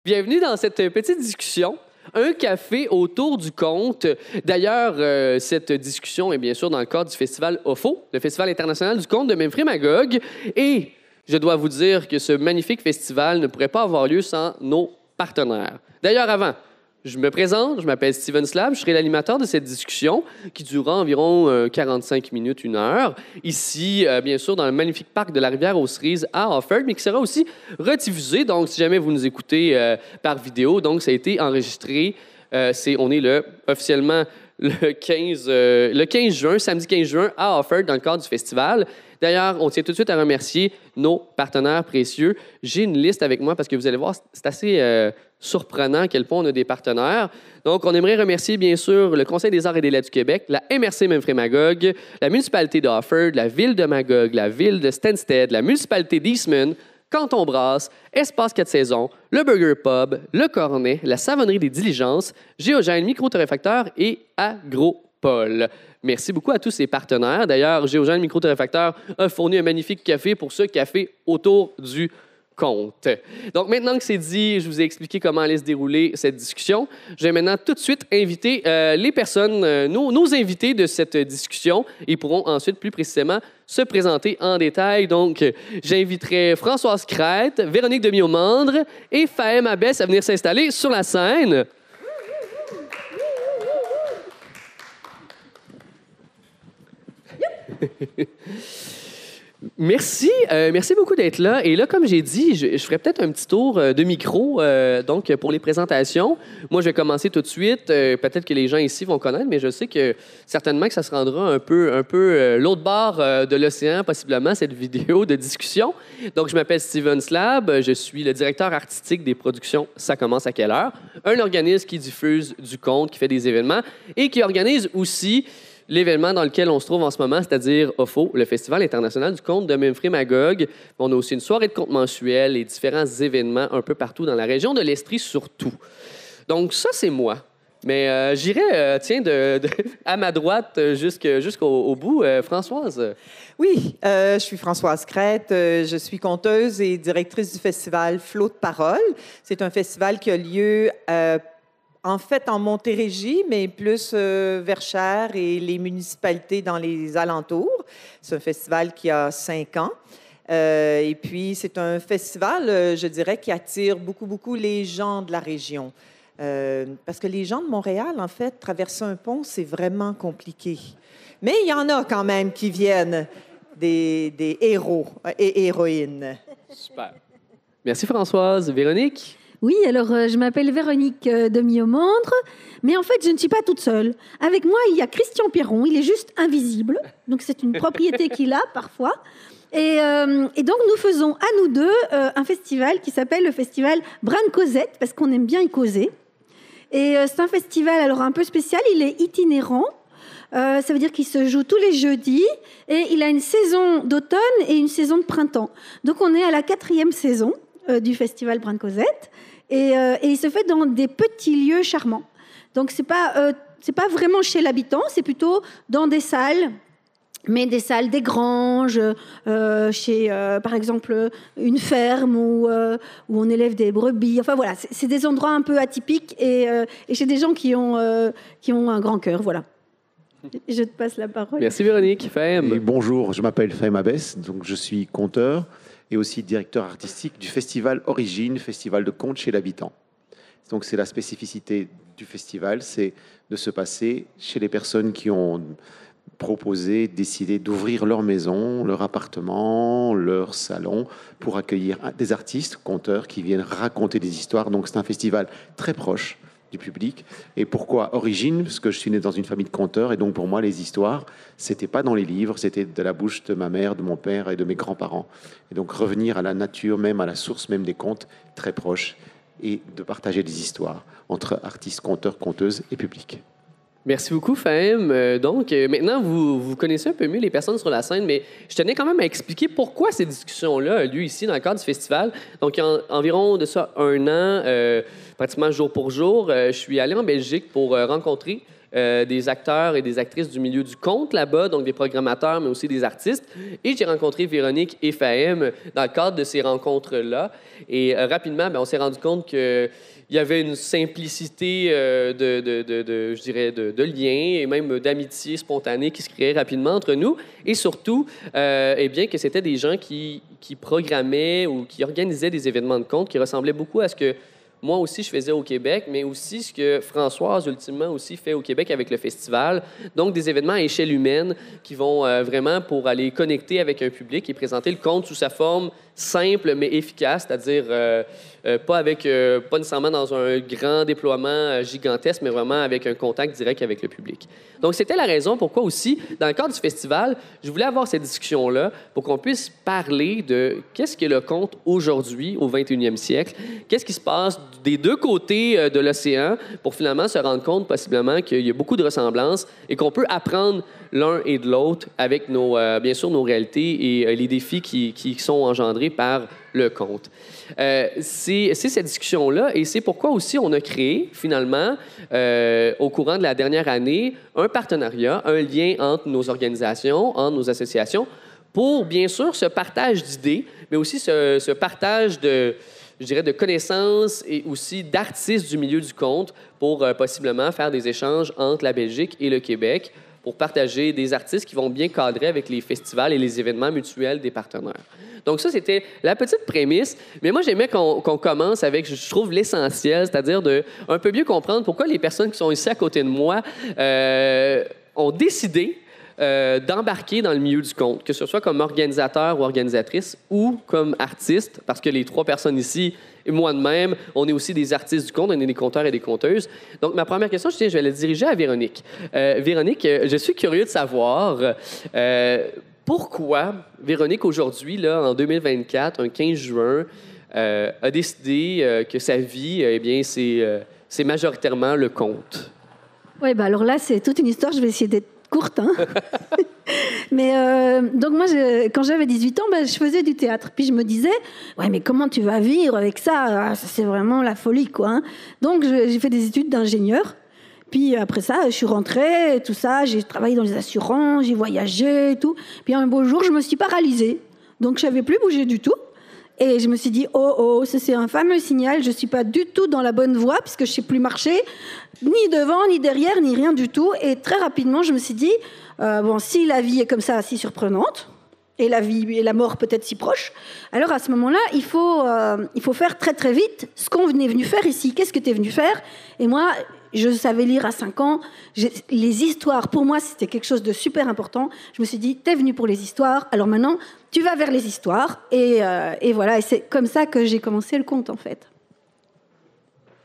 Bienvenue dans cette petite discussion. Un café autour du conte. D'ailleurs, cette discussion est bien sûr dans le cadre du festival OFO, le Festival international du conte de Memphremagog. Et je dois vous dire que ce magnifique festival ne pourrait pas avoir lieu sans nos partenaires. D'ailleurs, avant, je me présente, je m'appelle Steven Slab, je serai l'animateur de cette discussion qui durera environ 45 minutes, 1 heure, ici, bien sûr, dans le magnifique parc de la rivière aux Cerises à Offord, mais qui sera aussi rediffusé. Donc, si jamais vous nous écoutez par vidéo, donc ça a été enregistré. On est officiellement le 15 juin, samedi 15 juin, à Offord, dans le cadre du festival. D'ailleurs, on tient tout de suite à remercier nos partenaires précieux. J'ai une liste avec moi parce que vous allez voir, c'est assez surprenant à quel point on a des partenaires. Donc, on aimerait remercier, bien sûr, le Conseil des arts et des lettres du Québec, la MRC Memphremagog, la municipalité d'Offord, la ville de Magog, la ville de Stansted, la municipalité d'Eastman, Canton Brasse, Espace 4 Saisons, le Burger Pub, le Cornet, la Savonnerie des Diligences, Géogène Micro-Torréfacteur et Agropol. Merci beaucoup à tous ces partenaires. D'ailleurs, Géogène Micro-Torréfacteur a fourni un magnifique café pour ce café autour du compte. Donc, maintenant que c'est dit, je vous ai expliqué comment allait se dérouler cette discussion. Je vais maintenant tout de suite inviter les personnes, nos invités de cette discussion. Ils pourront ensuite, plus précisément, se présenter en détail. Donc, j'inviterai Françoise Crête, Véronique Demiaumandre et Fahem Abès à venir s'installer sur la scène. Merci beaucoup d'être là. Et là, comme j'ai dit, je ferai peut-être un petit tour de micro donc pour les présentations. Moi, je vais commencer tout de suite. Peut-être que les gens ici vont connaître, mais je sais que certainement que ça se rendra un peu l'autre bord de l'océan, possiblement, cette vidéo de discussion. Donc, je m'appelle Steven Slab. Je suis le directeur artistique des productions Ça commence à quelle heure? Un organisme qui diffuse du conte, qui fait des événements et qui organise aussi l'événement dans lequel on se trouve en ce moment, c'est-à-dire OFO, le Festival international du conte de Memphremagog. On a aussi une soirée de conte mensuelle et différents événements un peu partout dans la région de l'Estrie surtout. Donc ça, c'est moi. Mais j'irai, à ma droite jusqu'au bout. Françoise. Oui, je suis Françoise Crête. Je suis conteuse et directrice du festival Flot de Parole. C'est un festival qui a lieu en fait, en Montérégie, mais plus vers Cher et les municipalités dans les alentours. C'est un festival qui a 5 ans. Et puis, c'est un festival, je dirais, qui attire beaucoup les gens de la région. Parce que les gens de Montréal, en fait, traverser un pont, c'est vraiment compliqué. Mais il y en a quand même qui viennent, des héros et héroïnes. Super. Merci, Françoise. Véronique? Oui, alors je m'appelle Véronique Demiaumandre, mais en fait, je ne suis pas toute seule. Avec moi, il y a Christian Pierron, il est juste invisible, donc c'est une propriété qu'il a parfois. Et donc, nous faisons à nous deux un festival qui s'appelle le festival Brin de Cosette, parce qu'on aime bien y causer. Et c'est un festival alors un peu spécial, il est itinérant. Ça veut dire qu'il se joue tous les jeudis et il a une saison d'automne et une saison de printemps. Donc, on est à la 4e saison du festival Brin de Cosette. Et il se fait dans des petits lieux charmants. Donc, c'est pas vraiment chez l'habitant, c'est plutôt dans des salles, mais des salles, des granges, chez, par exemple, une ferme où on élève des brebis. Enfin, voilà, c'est des endroits un peu atypiques et chez des gens qui ont un grand cœur, voilà. Je te passe la parole. Merci, Véronique. Fahem. Bonjour, je m'appelle Fahem Abès, donc je suis conteur et aussi directeur artistique du festival Origine, festival de conte chez l'habitant. Donc c'est la spécificité du festival, c'est de se passer chez les personnes qui ont proposé, décidé d'ouvrir leur maison, leur appartement, leur salon pour accueillir des artistes, conteurs qui viennent raconter des histoires. Donc c'est un festival très proche du public. Et pourquoi Origine? Parce que je suis né dans une famille de conteurs et donc pour moi les histoires, c'était pas dans les livres, c'était de la bouche de ma mère, de mon père et de mes grands-parents. Et donc revenir à la nature même, à la source même des contes, très proche, et de partager des histoires entre artistes, conteurs, conteuses et public. Merci beaucoup, Fahem. Donc, maintenant, vous connaissez un peu mieux les personnes sur la scène, mais je tenais quand même à expliquer pourquoi ces discussions-là ont lieu ici dans le cadre du festival. Donc, il y a environ de ça 1 an, pratiquement jour pour jour, je suis allé en Belgique pour rencontrer des acteurs et des actrices du milieu du conte là-bas, donc des programmateurs, mais aussi des artistes. Et j'ai rencontré Véronique et Fahem dans le cadre de ces rencontres-là. Et rapidement, on s'est rendu compte qu'il y avait une simplicité je dirais, de liens et même d'amitié spontanée qui se créait rapidement entre nous. Et surtout, eh bien, que c'était des gens qui programmaient ou qui organisaient des événements de conte qui ressemblaient beaucoup à ce que moi aussi, je faisais au Québec, mais aussi ce que Françoise, ultimement, aussi fait au Québec avec le festival. Donc, des événements à échelle humaine qui vont vraiment pour aller connecter avec un public et présenter le conte sous sa forme simple, mais efficace, c'est-à-dire pas nécessairement dans un grand déploiement gigantesque, mais vraiment avec un contact direct avec le public. Donc, c'était la raison pourquoi aussi, dans le cadre du festival, je voulais avoir cette discussion-là pour qu'on puisse parler de qu'est-ce qu'est le conte aujourd'hui, au 21e siècle, qu'est-ce qui se passe des deux côtés de l'océan pour finalement se rendre compte possiblement qu'il y a beaucoup de ressemblances et qu'on peut apprendre l'un et de l'autre avec bien sûr nos réalités et les défis qui sont engendrés par le conte. C'est cette discussion-là et c'est pourquoi aussi on a créé finalement au courant de la dernière année un partenariat, un lien entre nos organisations, entre nos associations pour bien sûr ce partage d'idées, mais aussi ce partage de connaissances et aussi d'artistes du milieu du conte pour possiblement faire des échanges entre la Belgique et le Québec pour partager des artistes qui vont bien cadrer avec les festivals et les événements mutuels des partenaires. Donc ça, c'était la petite prémisse. Mais moi, j'aimais qu'on commence avec, je trouve, l'essentiel, c'est-à-dire de un peu mieux comprendre pourquoi les personnes qui sont ici à côté de moi ont décidé d'embarquer dans le milieu du conte, que ce soit comme organisateur ou organisatrice ou comme artiste, parce que les trois personnes ici, et moi de même, on est aussi des artistes du conte, on est des conteurs et des conteuses. Donc, ma première question, je vais la diriger à Véronique. Véronique, je suis curieux de savoir pourquoi Véronique, aujourd'hui, là, en 2024, un 15 juin, a décidé que sa vie, eh bien, c'est majoritairement le conte. Oui, alors là, c'est toute une histoire. Je vais essayer d'être courte. Hein. Mais donc moi, quand j'avais 18 ans, je faisais du théâtre. Puis je me disais, ouais, mais comment tu vas vivre avec ça? C'est vraiment la folie, quoi. Hein. Donc j'ai fait des études d'ingénieur. Puis après ça, je suis rentrée, tout ça. J'ai travaillé dans les assurances, j'ai voyagé et tout. Puis un beau jour, je me suis paralysée. Donc je savais plus bouger du tout. Et je me suis dit, oh, ça c'est un fameux signal, je ne suis pas du tout dans la bonne voie, puisque je ne sais plus marcher, ni devant, ni derrière, ni rien du tout. Et très rapidement, je me suis dit, si la vie est comme ça, si surprenante, et la vie et la mort peut-être si proches, alors à ce moment-là, il faut faire très très vite ce qu'on est venu faire ici. Qu'est-ce que tu es venu faire? Et moi, je savais lire à 5 ans. Les histoires, pour moi, c'était quelque chose de super important. Je me suis dit, t'es venu pour les histoires, alors maintenant, tu vas vers les histoires. Et voilà, et c'est comme ça que j'ai commencé le conte, en fait.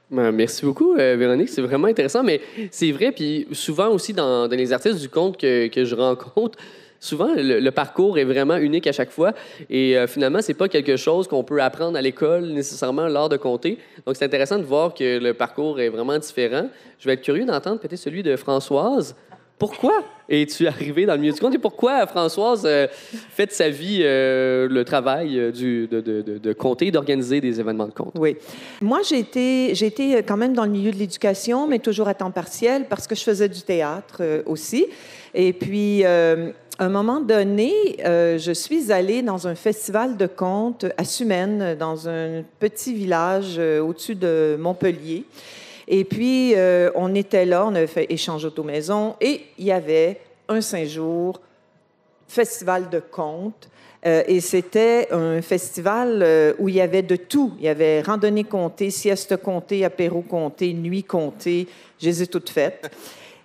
Merci beaucoup, Véronique. C'est vraiment intéressant, mais c'est vrai. Puis souvent aussi, dans les artistes du conte que je rencontre, souvent, le parcours est vraiment unique à chaque fois. Et finalement, c'est pas quelque chose qu'on peut apprendre à l'école, nécessairement, l'art de conter. Donc, c'est intéressant de voir que le parcours est vraiment différent. Je vais être curieux d'entendre peut-être celui de Françoise. Pourquoi es-tu arrivée dans le milieu du conte et pourquoi Françoise fait de sa vie le travail de conter et d'organiser des événements de conte? Oui. Moi, j'ai été quand même dans le milieu de l'éducation, mais toujours à temps partiel parce que je faisais du théâtre aussi. Et puis, à un moment donné, je suis allée dans un festival de contes à Sumène, dans un petit village au-dessus de Montpellier. Et puis, on était là, on avait fait échange auto-maison et il y avait un 5 jours festival de contes. Et c'était un festival où il y avait de tout. Il y avait randonnée comptée, sieste comptée, apéro compté, nuit comptée. Je les ai toutes faites.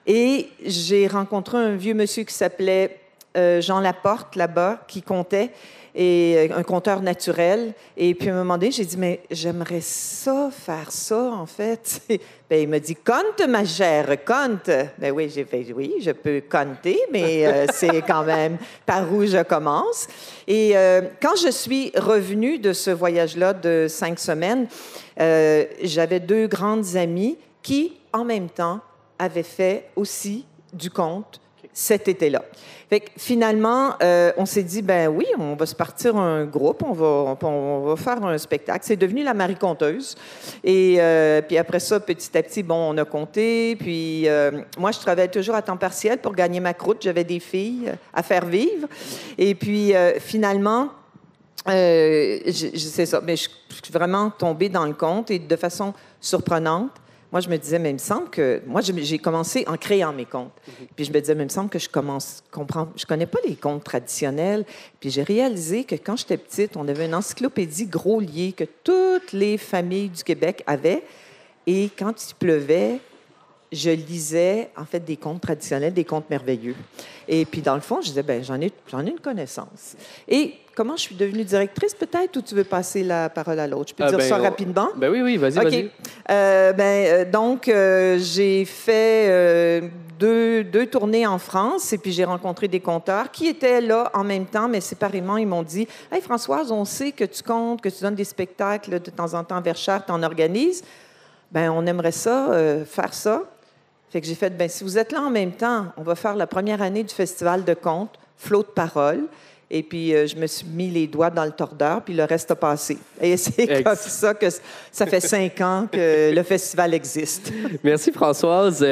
Et j'ai rencontré un vieux monsieur qui s'appelait Jean Laporte, là-bas, qui comptait, et un conteur naturel. Et puis, à un moment donné, j'ai dit, mais j'aimerais ça, faire ça, en fait. Bien, il m'a dit, compte, ma chère, compte. Ben oui, j'ai fait, oui, je peux compter, mais c'est quand même par où je commence. Et quand je suis revenue de ce voyage-là de 5 semaines, j'avais 2 grandes amies qui, en même temps, avaient fait aussi du conte cet été-là. Fait que finalement, on s'est dit, ben oui, on va se partir un groupe, on va faire un spectacle. C'est devenu la Marie Conteuse. Et puis après ça, petit à petit, bon, on a compté. Puis moi, je travaillais toujours à temps partiel pour gagner ma croûte. J'avais des filles à faire vivre. Et puis finalement, c'est ça. Mais je suis vraiment tombée dans le conte et de façon surprenante. Moi, je me disais, mais il me semble que... Moi, j'ai commencé en créant mes contes. Puis je me disais, mais il me semble que je connais pas les contes traditionnels. Puis j'ai réalisé que quand j'étais petite, on avait une encyclopédie Groslier que toutes les familles du Québec avaient. Et quand il pleuvait, je lisais, en fait, des contes traditionnels, des contes merveilleux. Et puis, dans le fond, je disais, ben j'en ai une connaissance. Et comment je suis devenue directrice, peut-être, ou tu veux passer la parole à l'autre? Je peux dire ça rapidement? Ben oui, vas-y, OK. vas-y. Donc, j'ai fait deux tournées en France, et puis j'ai rencontré des conteurs qui étaient là en même temps, mais séparément. Ils m'ont dit, « Hey, Françoise, on sait que tu comptes, que tu donnes des spectacles de temps en temps vers Chartres, tu en organises. Ben on aimerait ça, faire ça. » Fait que j'ai fait, ben si vous êtes là en même temps, on va faire la première année du Festival de contes, Flot de parole. Et puis, je me suis mis les doigts dans le tordeur, puis le reste a passé. Et c'est comme ça que ça fait 5 ans que le festival existe. Merci, Françoise.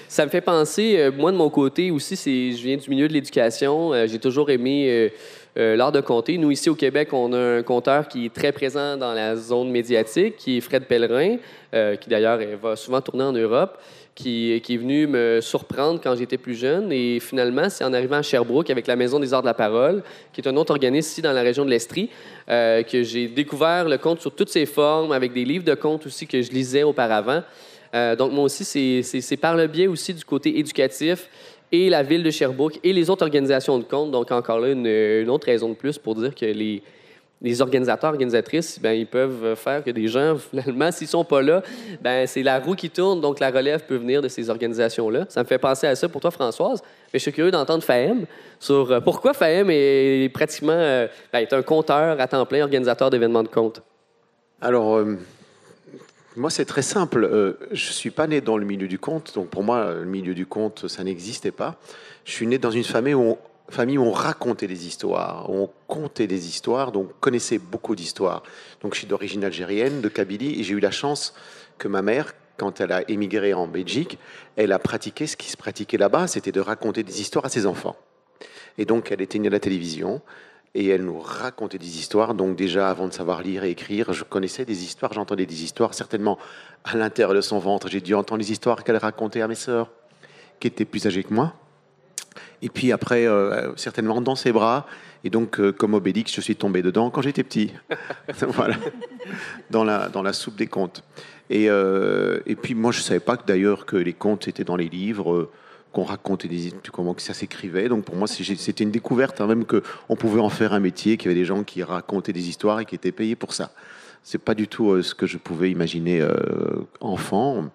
Ça me fait penser, moi, de mon côté aussi, je viens du milieu de l'éducation. J'ai toujours aimé l'art de conter. Nous, ici au Québec, on a un conteur qui est très présent dans la zone médiatique, qui est Fred Pellerin, qui d'ailleurs va souvent tourner en Europe, qui est venu me surprendre quand j'étais plus jeune. Et finalement, c'est en arrivant à Sherbrooke avec la Maison des arts de la parole, qui est un autre organisme ici dans la région de l'Estrie, que j'ai découvert le conte sous toutes ses formes, avec des livres de contes aussi que je lisais auparavant. Donc moi aussi, c'est par le biais aussi du côté éducatif et la ville de Sherbrooke et les autres organisations de contes. Donc encore là, une autre raison de plus pour dire que les organisateurs, organisatrices, ben, ils peuvent faire que des gens, finalement, s'ils ne sont pas là, ben, c'est la roue qui tourne, donc la relève peut venir de ces organisations-là. Ça me fait penser à ça pour toi, Françoise. Mais je suis curieux d'entendre Fahem sur pourquoi Fahem est pratiquement est un conteur à temps plein, organisateur d'événements de contes. Alors, moi, c'est très simple. Je ne suis pas né dans le milieu du conte, donc pour moi, le milieu du conte, ça n'existait pas. Je suis né dans une famille où on racontait des histoires, on contait des histoires, donc on connaissait beaucoup d'histoires. Donc je suis d'origine algérienne, de Kabylie, et j'ai eu la chance que ma mère, quand elle a émigré en Belgique, elle a pratiqué ce qui se pratiquait là-bas, c'était de raconter des histoires à ses enfants. Et donc elle éteignait la télévision, et elle nous racontait des histoires. Donc déjà, avant de savoir lire et écrire, je connaissais des histoires, j'entendais des histoires, certainement à l'intérieur de son ventre. J'ai dû entendre les histoires qu'elle racontait à mes sœurs, qui étaient plus âgées que moi. Et puis après, certainement dans ses bras. Et donc, comme Obélix, je suis tombé dedans quand j'étais petit. Voilà. Dans la soupe des contes. Et puis, moi, je ne savais pas d'ailleurs que les contes étaient dans les livres, qu'on racontait comment que ça s'écrivait. Donc, pour moi, c'était une découverte, hein, même qu'on pouvait en faire un métier, qu'il y avait des gens qui racontaient des histoires et qui étaient payés pour ça. Ce n'est pas du tout ce que je pouvais imaginer enfant.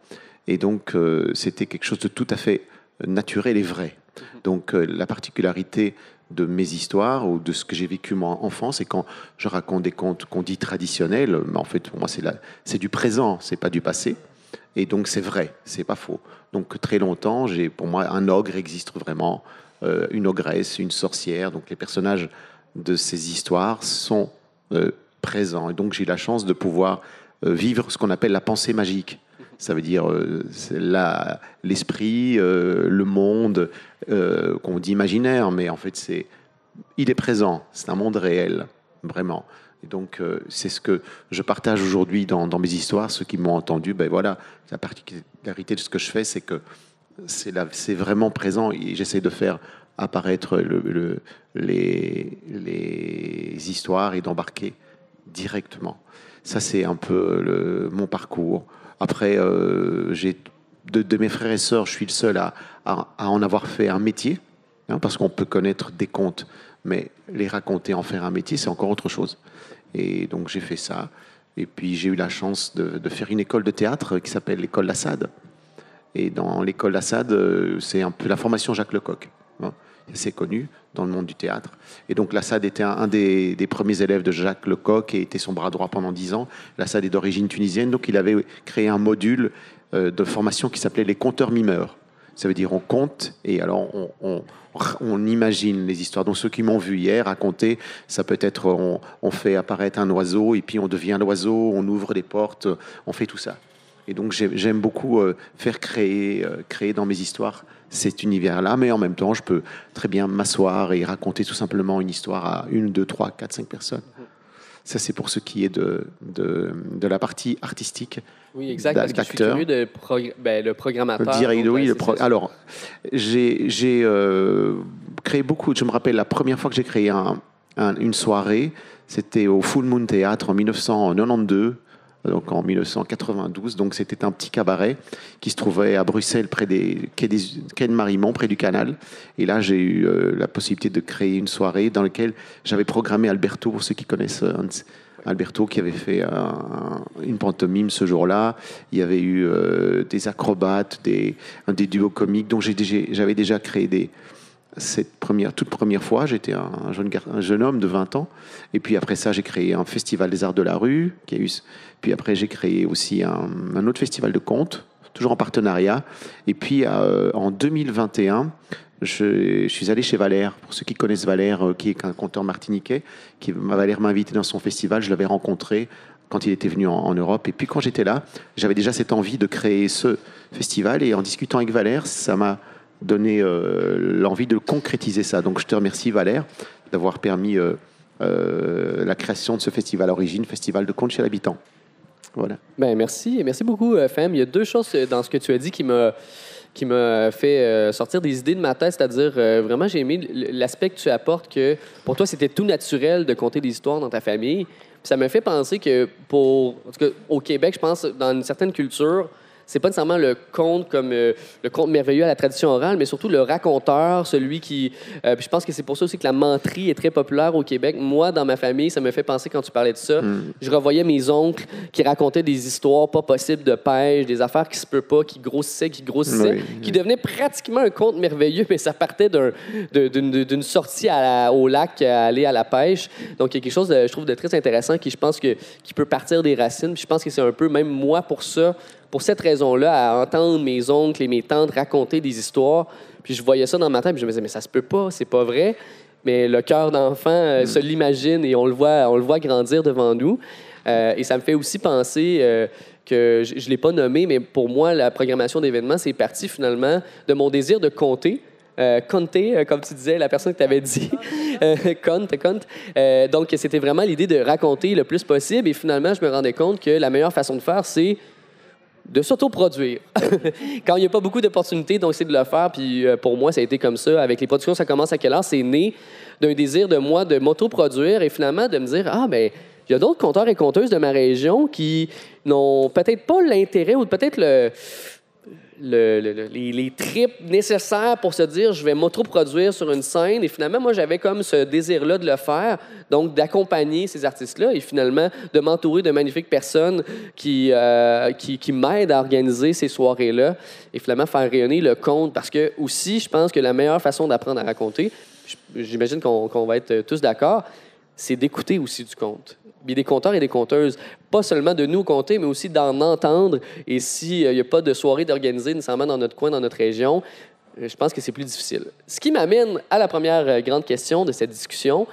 Et donc, c'était quelque chose de tout à fait naturel et vrai. Donc la particularité de mes histoires ou de ce que j'ai vécu moi enfant, c'est quand je raconte des contes qu'on dit traditionnels, mais en fait pour moi c'est du présent, c'est pas du passé, et donc c'est vrai, c'est pas faux. Donc très longtemps, pour moi un ogre existe vraiment, une ogresse, une sorcière, donc les personnages de ces histoires sont présents, et donc j'ai la chance de pouvoir vivre ce qu'on appelle la pensée magique. Ça veut dire l'esprit, le monde, qu'on dit imaginaire, mais en fait, il est présent. C'est un monde réel, vraiment. Et donc, c'est ce que je partage aujourd'hui dans mes histoires. Ceux qui m'ont entendu, ben voilà, la particularité de ce que je fais, c'est que c'est vraiment présent et j'essaie de faire apparaître les histoires et d'embarquer directement. Ça, c'est un peu mon parcours. Après, de mes frères et sœurs, je suis le seul à en avoir fait un métier, hein, parce qu'on peut connaître des contes, mais les raconter, en faire un métier, c'est encore autre chose. Et donc, j'ai fait ça. Et puis, j'ai eu la chance de faire une école de théâtre qui s'appelle l'école Lassade. Et dans l'école Lassade, c'est un peu la formation Jacques Lecoq. Hein. C'est connu dans le monde du théâtre. Et donc Lassade était un des premiers élèves de Jacques Lecoq et était son bras droit pendant 10 ans. Lassade est d'origine tunisienne, donc il avait créé un module de formation qui s'appelait les conteurs mimeurs. Ça veut dire on compte et alors on imagine les histoires. Donc ceux qui m'ont vu hier raconter, ça peut être on fait apparaître un oiseau et puis on devient l'oiseau, on ouvre des portes, on fait tout ça. Et donc j'aime beaucoup faire créer dans mes histoires cet univers-là, mais en même temps je peux très bien m'asseoir et raconter tout simplement une histoire à 1, 2, 3, 4, 5 personnes. Ça, c'est pour ce qui est de la partie artistique. Oui, exact. Parce que je suis curieux de le programmateur. Alors, j'ai créé beaucoup. Je me rappelle la première fois que j'ai créé une soirée, c'était au Full Moon Théâtre en 1992. Donc en 1992, donc c'était un petit cabaret qui se trouvait à Bruxelles, près des quais de Marimont, près du canal. Et là, j'ai eu la possibilité de créer une soirée dans laquelle j'avais programmé Alberto, pour ceux qui connaissent Alberto, qui avait fait une pantomime ce jour-là. Il y avait eu des acrobates, des duos comiques. Donc j'avais déjà créé cette toute première fois, j'étais un jeune homme de 20 ans. Et puis après ça, j'ai créé un festival des arts de la rue. Puis après, j'ai créé aussi un autre festival de contes, toujours en partenariat. Et puis en 2021, je suis allé chez Valère. Pour ceux qui connaissent Valère, qui est un conteur martiniquais, Valère m'a invité dans son festival. Je l'avais rencontré quand il était venu en Europe. Et puis quand j'étais là, j'avais déjà cette envie de créer ce festival. Et en discutant avec Valère, ça m'a donné l'envie de concrétiser ça. Donc je te remercie Valère d'avoir permis la création de ce festival Origine, festival de contes chez l'habitant. Voilà. Ben merci beaucoup Fem. Il y a 2 choses dans ce que tu as dit qui m'a fait sortir des idées de ma tête, c'est-à-dire vraiment j'ai aimé l'aspect que tu apportes, que pour toi c'était tout naturel de conter des histoires dans ta famille. Puis ça me fait penser que en tout cas, au Québec, je pense dans une certaine culture, c'est pas nécessairement le conte comme le conte merveilleux à la tradition orale, mais surtout le raconteur, celui qui... puis je pense que c'est pour ça aussi que la menterie est très populaire au Québec. Moi, dans ma famille, ça me fait penser, quand tu parlais de ça, je revoyais mes oncles qui racontaient des histoires pas possibles de pêche, des affaires qui se peuvent pas, qui grossissaient, qui devenaient pratiquement un conte merveilleux, mais ça partait d'une sortie au lac à aller à la pêche. Donc, il y a quelque chose, je trouve, de très intéressant qui, je pense, qui peut partir des racines. Puis je pense que c'est un peu, même moi, pour cette raison-là, à entendre mes oncles et mes tantes raconter des histoires, puis je voyais ça dans ma tête, puis je me disais, mais ça se peut pas, c'est pas vrai. Mais le cœur d'enfant se l'imagine et on le voit grandir devant nous. Et ça me fait aussi penser que je ne l'ai pas nommé, mais pour moi, la programmation d'événements, c'est parti finalement de mon désir de compter. Compter, comme tu disais, la personne que tu avais dit. Compte. Donc, c'était vraiment l'idée de raconter le plus possible. Et finalement, je me rendais compte que la meilleure façon de faire, c'est de s'autoproduire. Quand il n'y a pas beaucoup d'opportunités, donc c'est de le faire. Puis pour moi, ça a été comme ça. Avec les productions, ça commence à quelle heure? C'est né d'un désir de moi de m'autoproduire et finalement de me dire, il y a d'autres conteurs et conteuses de ma région qui n'ont peut-être pas l'intérêt ou peut-être les tripes nécessaires pour se dire je vais m'autoproduire sur une scène. Et finalement, moi, j'avais comme ce désir-là de le faire, donc d'accompagner ces artistes-là et finalement de m'entourer de magnifiques personnes qui m'aident à organiser ces soirées-là et finalement faire rayonner le conte. Parce que aussi, je pense que la meilleure façon d'apprendre à raconter, j'imagine qu'on va être tous d'accord, c'est d'écouter aussi du conte. Il y a des conteurs et des conteuses, pas seulement de nous compter, mais aussi d'en entendre. Et s'il n'y a pas de soirée d'organiser nécessairement dans notre coin, dans notre région, je pense que c'est plus difficile. Ce qui m'amène à la première grande question de cette discussion.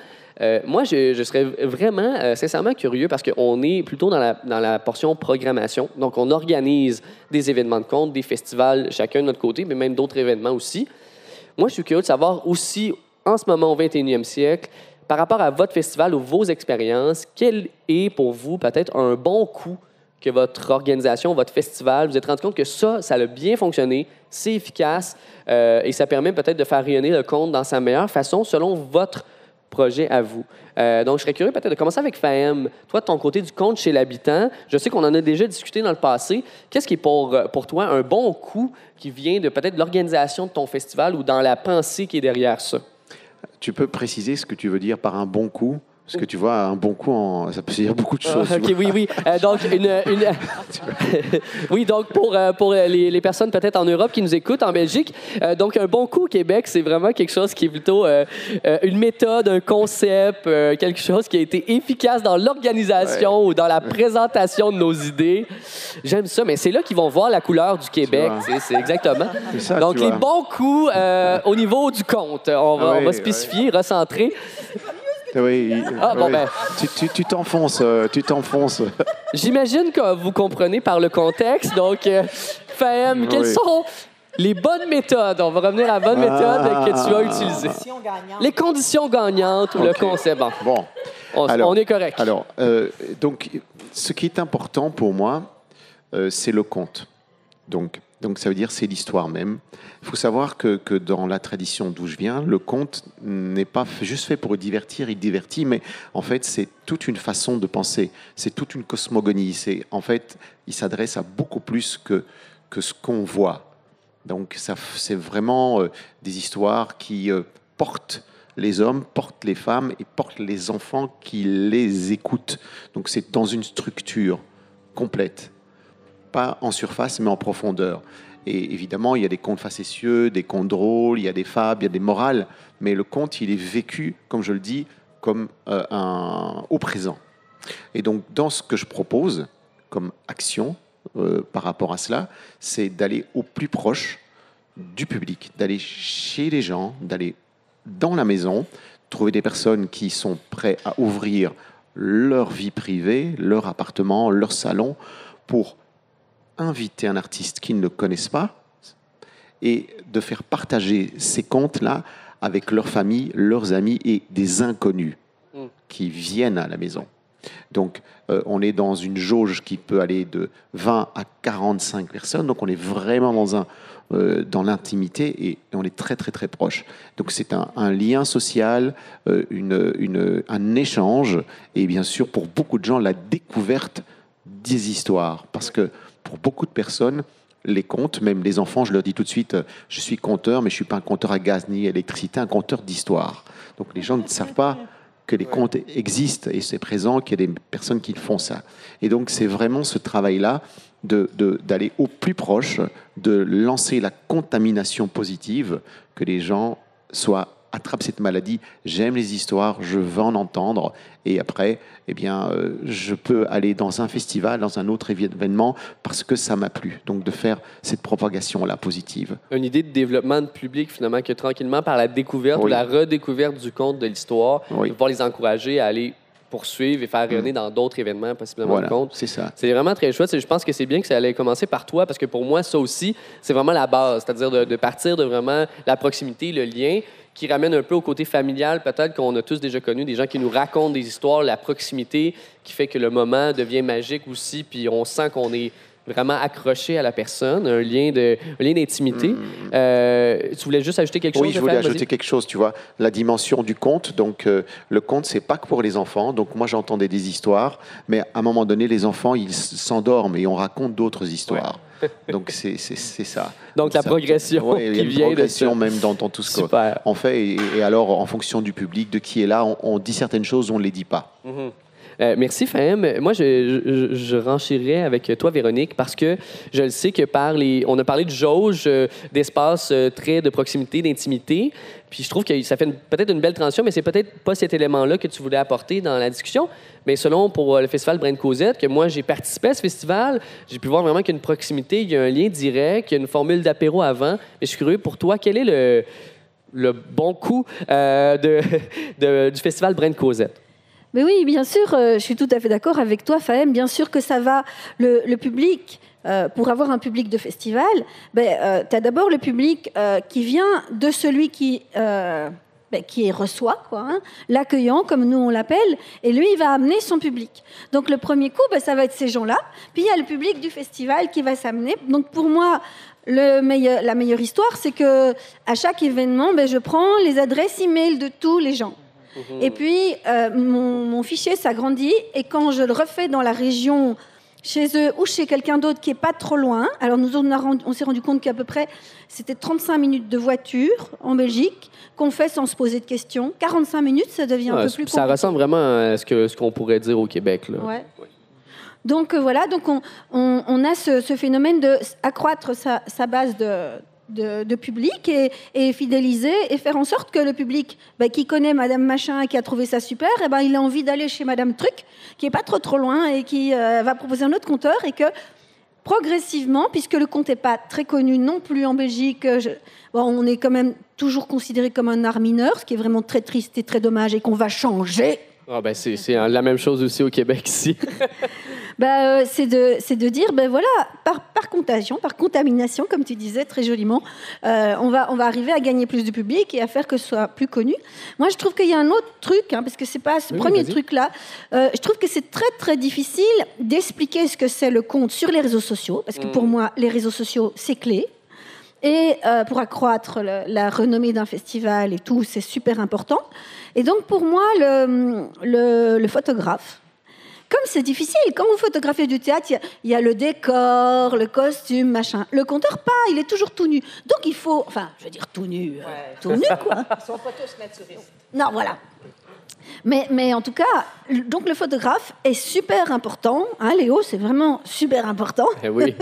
Moi, je serais vraiment, sincèrement curieux parce qu'on est plutôt dans la portion programmation. Donc, on organise des événements de conte, des festivals, chacun de notre côté, mais même d'autres événements aussi. Moi, je suis curieux de savoir aussi, en ce moment, au 21e siècle, par rapport à votre festival ou vos expériences, quel est pour vous peut-être un bon coup que votre organisation, votre festival, vous êtes rendu compte que ça a bien fonctionné, c'est efficace et ça permet peut-être de faire rayonner le conte dans sa meilleure façon selon votre projet à vous. Donc, je serais curieux peut-être de commencer avec Fahem. Toi, de ton côté du conte chez l'habitant, je sais qu'on en a déjà discuté dans le passé. Qu'est-ce qui est pour toi un bon coup qui vient de peut-être l'organisation de ton festival ou dans la pensée qui est derrière ça? Tu peux préciser ce que tu veux dire par un bon coup? Parce que tu vois, un bon coup, ça peut dire beaucoup de choses. OK, oui. Donc, oui, donc pour les personnes peut-être en Europe qui nous écoutent, en Belgique, donc un bon coup au Québec, c'est vraiment quelque chose qui est plutôt une méthode, un concept, quelque chose qui a été efficace dans l'organisation ou dans la présentation de nos idées. J'aime ça, mais c'est là qu'ils vont voir la couleur du Québec. C'est exactement. C'est ça, donc, les bons coups au niveau du compte, on va spécifier, recentrer. Oui, Ben. Tu t'enfonces. J'imagine que vous comprenez par le contexte. Donc, Fahem, quelles sont les bonnes méthodes? On va revenir à la bonne méthode que tu as utilisée. Les conditions gagnantes ou le concept. Bon. On est correct. Alors, donc, ce qui est important pour moi, c'est le conte. Donc, ça veut dire c'est l'histoire même. Il faut savoir que dans la tradition d'où je viens, le conte n'est pas juste fait pour divertir, il divertit, mais en fait, c'est toute une façon de penser. C'est toute une cosmogonie. En fait, il s'adresse à beaucoup plus que ce qu'on voit. Donc, c'est vraiment des histoires qui portent les hommes, portent les femmes et portent les enfants qui les écoutent. Donc, c'est dans une structure complète. Pas en surface, mais en profondeur. Et évidemment, il y a des contes facétieux, des contes drôles, il y a des fables, il y a des morales, mais le conte, il est vécu, comme je le dis, comme au présent. Et donc, dans ce que je propose comme action par rapport à cela, c'est d'aller au plus proche du public, d'aller chez les gens, d'aller dans la maison, trouver des personnes qui sont prêtes à ouvrir leur vie privée, leur appartement, leur salon, pour inviter un artiste qu'ils ne connaissent pas et de faire partager ces contes-là avec leur famille, leurs amis et des inconnus qui viennent à la maison. Donc, on est dans une jauge qui peut aller de 20 à 45 personnes. Donc, on est vraiment dans l'intimité et on est très, très, très proche. Donc, c'est un lien social, un échange et bien sûr, pour beaucoup de gens, la découverte des histoires. Parce que pour beaucoup de personnes, les contes, même les enfants, je leur dis tout de suite, je suis conteur, mais je ne suis pas un conteur à gaz ni électricité, un conteur d'histoire. Donc les gens ne savent pas que les contes existent et c'est présent, qu'il y a des personnes qui font ça. Et donc c'est vraiment ce travail-là d'aller au plus proche, de lancer la contamination positive, que les gens attrapent cette maladie. J'aime les histoires, je veux en entendre. Et après, je peux aller dans un festival, dans un autre événement, parce que ça m'a plu. Donc, de faire cette propagation-là positive. Une idée de développement de public, finalement, que tranquillement, par la découverte ou la redécouverte du conte, de l'histoire, de pouvoir les encourager à aller poursuivre et faire rayonner dans d'autres événements, possiblement de conte. C'est ça. C'est vraiment très chouette. Je pense que c'est bien que ça allait commencer par toi, parce que pour moi, ça aussi, c'est vraiment la base. C'est-à-dire de partir de vraiment la proximité, le lien, qui ramène un peu au côté familial, peut-être qu'on a tous déjà connu, des gens qui nous racontent des histoires, la proximité qui fait que le moment devient magique aussi, puis on sent qu'on est vraiment accroché à la personne, un lien d'intimité. Tu voulais juste ajouter quelque chose? Oui, je voulais ajouter quelque chose, tu vois, la dimension du conte. Donc, le conte, c'est pas que pour les enfants. Donc, moi, j'entendais des histoires, mais à un moment donné, les enfants, ils s'endorment et on raconte d'autres histoires. Ouais. Donc, c'est ça. Donc, la progression qui vient de ça. Même dans tout ce qu'on fait. Et alors, en fonction du public, de qui est là, on dit certaines choses, on ne les dit pas. Merci, Fahem. Moi, je renchérirais avec toi, Véronique, parce que je le sais que on a parlé de jauge, d'espace très de proximité, d'intimité. Puis je trouve que ça fait peut-être une belle transition, mais c'est peut-être pas cet élément-là que tu voulais apporter dans la discussion. Mais pour le festival Brin de Cosette, que moi, j'ai participé à ce festival, j'ai pu voir vraiment qu'il y a une proximité, il y a un lien direct, il y a une formule d'apéro avant. Mais je suis curieux, pour toi, quel est le bon coup du festival Brin de Cosette? Mais oui, bien sûr, je suis tout à fait d'accord avec toi, Fahem. Bien sûr que ça va, le public, pour avoir un public de festival, tu as d'abord le public qui vient de celui qui reçoit, l'accueillant, comme nous on l'appelle, et lui, il va amener son public. Donc le premier coup, ça va être ces gens-là. Puis il y a le public du festival qui va s'amener. Donc pour moi, la meilleure histoire, c'est qu'à chaque événement, je prends les adresses e-mail de tous les gens. Et puis, mon fichier s'agrandit et quand je le refais dans la région chez eux ou chez quelqu'un d'autre qui n'est pas trop loin. Alors nous, on s'est rendu compte qu'à peu près, c'était 35 minutes de voiture en Belgique qu'on fait sans se poser de questions. 45 minutes, ça devient un peu plus compliqué. Ça ressemble vraiment à ce qu'on pourrait dire au Québec. Là. Ouais. Donc voilà, donc on a ce phénomène d'accroître sa base de public et fidéliser et faire en sorte que le public qui connaît Madame Machin et qui a trouvé ça super, il a envie d'aller chez Madame Truc, qui est pas trop loin et qui va proposer un autre conteur, et que progressivement, puisque le conte n'est pas très connu non plus en Belgique, on est quand même toujours considéré comme un art mineur, ce qui est vraiment très triste et très dommage, et qu'on va changer. C'est la même chose aussi au Québec ici. C'est de dire, voilà, par contagion, par contamination, comme tu disais très joliment, on va arriver à gagner plus de public et à faire que ce soit plus connu. Moi, je trouve qu'il y a un autre truc, parce que c'est pas ce premier truc-là. Je trouve que c'est très, très difficile d'expliquer ce que c'est le conte sur les réseaux sociaux, parce que pour moi, les réseaux sociaux, c'est clé. Et pour accroître la renommée d'un festival et tout, c'est super important. Et donc, pour moi, le photographe, comme c'est difficile, quand vous photographiez du théâtre, il y a le décor, le costume, machin. Le conteur, pas, il est toujours tout nu. Donc il faut, tout nu, tout nu, quoi. Ils sont pas tous naturistes. Non, voilà. Mais en tout cas, donc le photographe est super important. Léo, c'est vraiment super important. Eh oui.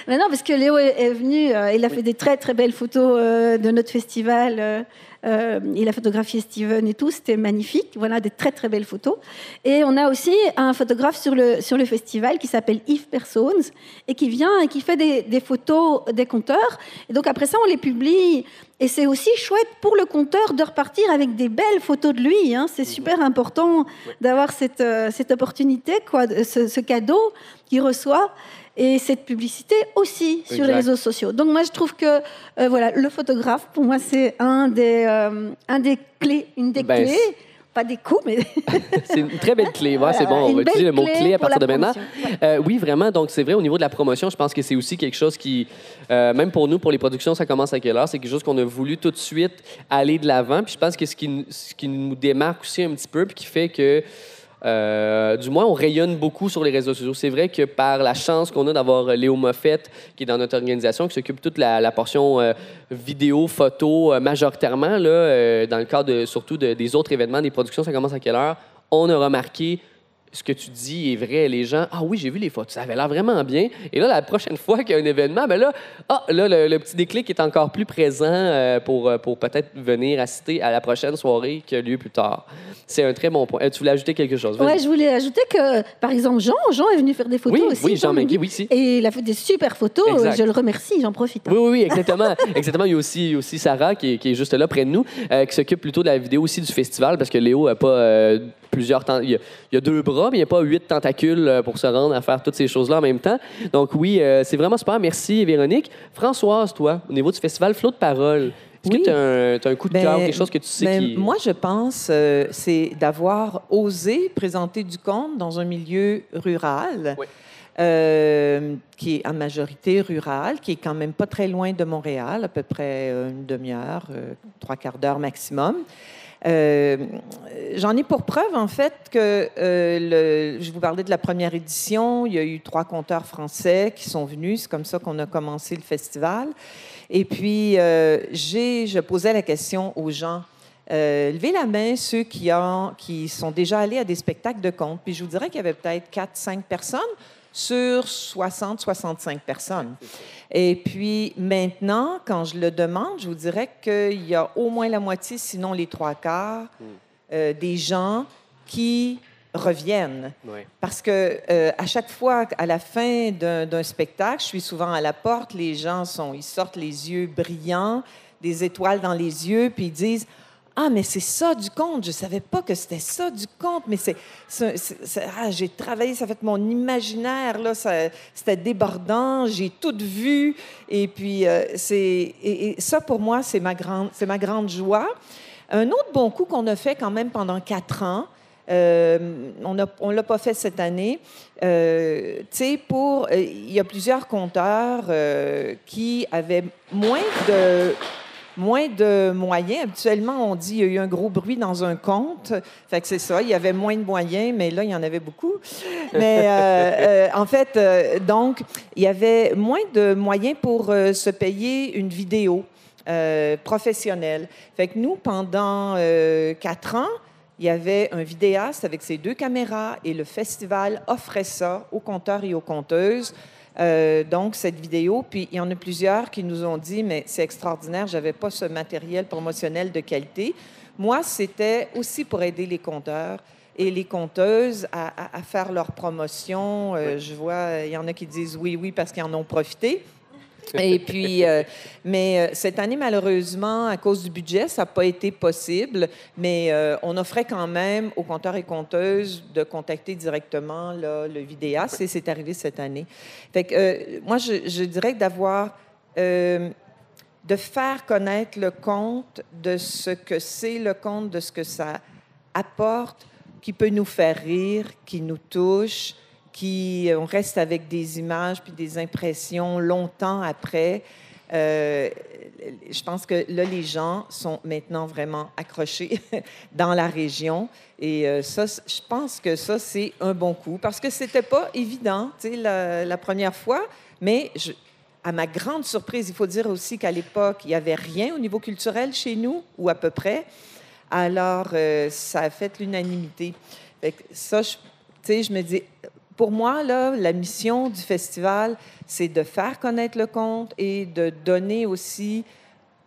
Mais non, parce que Léo est venu, il a fait des très très belles photos de notre festival. Il a photographié Steven et tout, c'était magnifique. Voilà, des très très belles photos. Et on a aussi un photographe sur le festival qui s'appelle Yves Persons et qui vient et qui fait des photos des conteurs. Et donc après ça, on les publie. Et c'est aussi chouette pour le conteur de repartir avec des belles photos de lui. C'est super important d'avoir cette opportunité, ce cadeau qu'il reçoit. Et cette publicité aussi sur les réseaux sociaux. Donc moi, je trouve que le photographe, pour moi, c'est une des clés. Pas des coups, mais... C'est une très belle clé. C'est bon, on va utiliser le mot clé à partir de maintenant. Oui, vraiment. Donc, c'est vrai, au niveau de la promotion, je pense que c'est aussi quelque chose qui, même pour nous, pour les productions, ça commence à quelle heure? C'est quelque chose qu'on a voulu tout de suite aller de l'avant. Puis je pense que ce qui nous démarque aussi un petit peu, puis qui fait que du moins, on rayonne beaucoup sur les réseaux sociaux. C'est vrai que par la chance qu'on a d'avoir Léo Moffett, qui est dans notre organisation, qui s'occupe toute la portion vidéo, photo, majoritairement, là, dans le cadre surtout des autres événements, des productions, ça commence à quelle heure? On a remarqué ce que tu dis est vrai. Les gens, oui, j'ai vu les photos, ça avait l'air vraiment bien. Et là, la prochaine fois qu'il y a un événement, le petit déclic est encore plus présent pour peut-être venir assister à la prochaine soirée qui a lieu plus tard. C'est un très bon point. Tu voulais ajouter quelque chose? Oui, je voulais ajouter que, par exemple, Jean est venu faire des photos aussi. Oui, Jean Menguy, oui, si. Et il a fait des super photos. Exact. Je le remercie, j'en profite. Oui, exactement. Exactement. Il y a aussi Sarah, qui est juste là près de nous, qui s'occupe plutôt de la vidéo aussi du festival, parce que Léo n'a pas plusieurs... Il y a 2 bras, mais il n'y a pas 8 tentacules pour se rendre à faire toutes ces choses-là en même temps. Donc oui, c'est vraiment super. Merci, Véronique. Françoise, toi, au niveau du festival Flot de Parole, est-ce que tu as un coup de cœur, quelque chose que tu sais qui... Moi, je pense c'est d'avoir osé présenter du conte dans un milieu rural, qui est en majorité rural, qui est quand même pas très loin de Montréal, à peu près une demi-heure, 3/4 d'heure maximum. J'en ai pour preuve, en fait, que je vous parlais de la première édition. Il y a eu 3 conteurs français qui sont venus. C'est comme ça qu'on a commencé le festival. Et puis, je posais la question aux gens. Levez la main, ceux qui sont déjà allés à des spectacles de contes. Puis je vous dirais qu'il y avait peut-être 4-5 personnes sur 60-65 personnes. Et puis maintenant, quand je le demande, je vous dirais qu'il y a au moins la moitié, sinon les 3/4, des gens qui reviennent. Oui. Parce que à chaque fois, à la fin d'un spectacle, je suis souvent à la porte, les gens ils sortent les yeux brillants, des étoiles dans les yeux, puis ils disent: ah, mais c'est ça du conte. Je ne savais pas que c'était ça du conte, mais j'ai travaillé, ça fait mon imaginaire, là, c'était débordant, j'ai tout vu. Et puis, et ça, pour moi, c'est ma grande joie. Un autre bon coup qu'on a fait quand même pendant 4 ans, on ne l'a pas fait cette année. Il y a plusieurs conteurs qui avaient moins moins de moyens. Habituellement, on dit qu'il y a eu un gros bruit dans un conte. Fait que c'est ça, il y avait moins de moyens, mais là, il y en avait beaucoup. Mais en fait, donc, il y avait moins de moyens pour se payer une vidéo professionnelle. Fait que nous, pendant 4 ans, il y avait un vidéaste avec ses 2 caméras et le festival offrait ça aux conteurs et aux conteuses. Donc, cette vidéo, puis il y en a plusieurs qui nous ont dit, mais c'est extraordinaire, je n'avais pas ce matériel promotionnel de qualité. Moi, c'était aussi pour aider les conteurs et les conteuses à faire leur promotion. Je vois, il y en a qui disent oui, oui, parce qu'ils en ont profité. Et puis, mais cette année, malheureusement, à cause du budget, ça n'a pas été possible, mais on offrait quand même aux compteurs et compteuses de contacter directement là, le vidéaste, et c'est arrivé cette année. Fait que, moi, je dirais que d'avoir, de faire connaître le conte, de ce que c'est le conte, de ce que ça apporte, qui peut nous faire rire, qui nous touche, on reste avec des images puis des impressions longtemps après. Je pense que là, les gens sont maintenant vraiment accrochés dans la région. Et ça, je pense que ça, c'est un bon coup. Parce que c'était pas évident, tu sais, la première fois. Mais à ma grande surprise, il faut dire aussi qu'à l'époque, il n'y avait rien au niveau culturel chez nous, ou à peu près. Alors, ça a fait l'unanimité. Fait que ça, tu sais, je me dis... Pour moi, là, la mission du festival, c'est de faire connaître le conte et de donner aussi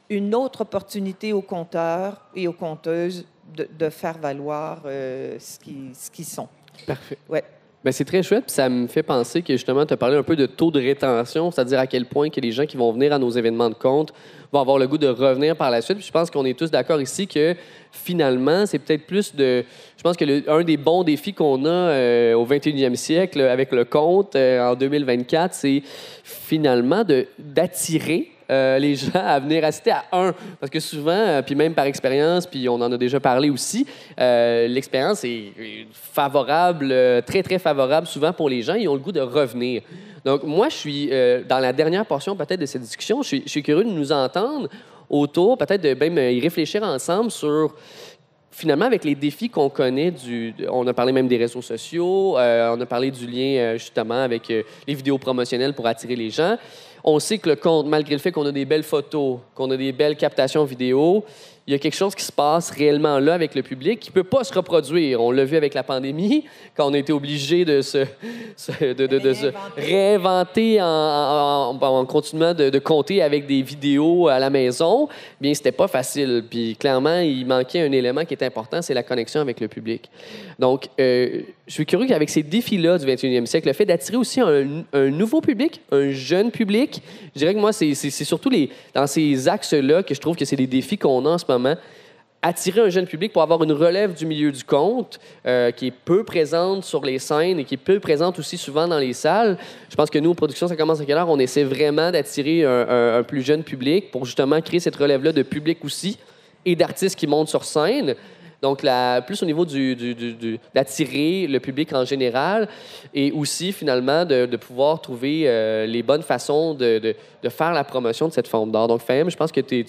une autre opportunité aux conteurs et aux conteuses de faire valoir ce qu'ils sont. Parfait. Ouais. Ben, c'est très chouette, puis ça me fait penser que justement, tu as parlé un peu de taux de rétention, c'est-à-dire à quel point que les gens qui vont venir à nos événements de conte vont avoir le goût de revenir par la suite. Puis je pense qu'on est tous d'accord ici que finalement, c'est peut-être plus de... Je pense que un des bons défis qu'on a au 21e siècle avec le conte en 2024, c'est finalement d'attirer les gens à venir assister à un. Parce que souvent, puis même par expérience, puis on en a déjà parlé aussi, l'expérience est favorable, très, très favorable souvent pour les gens. Ils ont le goût de revenir. Donc, moi, je suis dans la dernière portion peut-être de cette discussion, je suis curieux de nous entendre autour, peut-être de même y réfléchir ensemble sur... Finalement, avec les défis qu'on connaît, on a parlé même des réseaux sociaux, on a parlé du lien justement avec les vidéos promotionnelles pour attirer les gens. On sait que le conte, malgré le fait qu'on a des belles photos, qu'on a des belles captations vidéo, il y a quelque chose qui se passe réellement là avec le public qui ne peut pas se reproduire. On l'a vu avec la pandémie, quand on a été obligé de se réinventer en continuant de compter avec des vidéos à la maison. Bien, c'était pas facile. Puis clairement, il manquait un élément qui est important, c'est la connexion avec le public. Donc, je suis curieux qu'avec ces défis-là du 21e siècle, le fait d'attirer aussi un nouveau public, un jeune public, je dirais que moi, c'est surtout dans ces axes-là que je trouve que c'est les défis qu'on a en ce moment. Attirer un jeune public pour avoir une relève du milieu du conte qui est peu présente sur les scènes et qui est peu présente aussi souvent dans les salles. Je pense que nous, aux productions, ça commence à quelle heure? On essaie vraiment d'attirer un plus jeune public pour justement créer cette relève-là de public aussi et d'artistes qui montent sur scène. Donc, plus au niveau d'attirer le public en général et aussi, finalement, de pouvoir trouver les bonnes façons de faire la promotion de cette forme d'art. Donc, Fahim, je pense que tu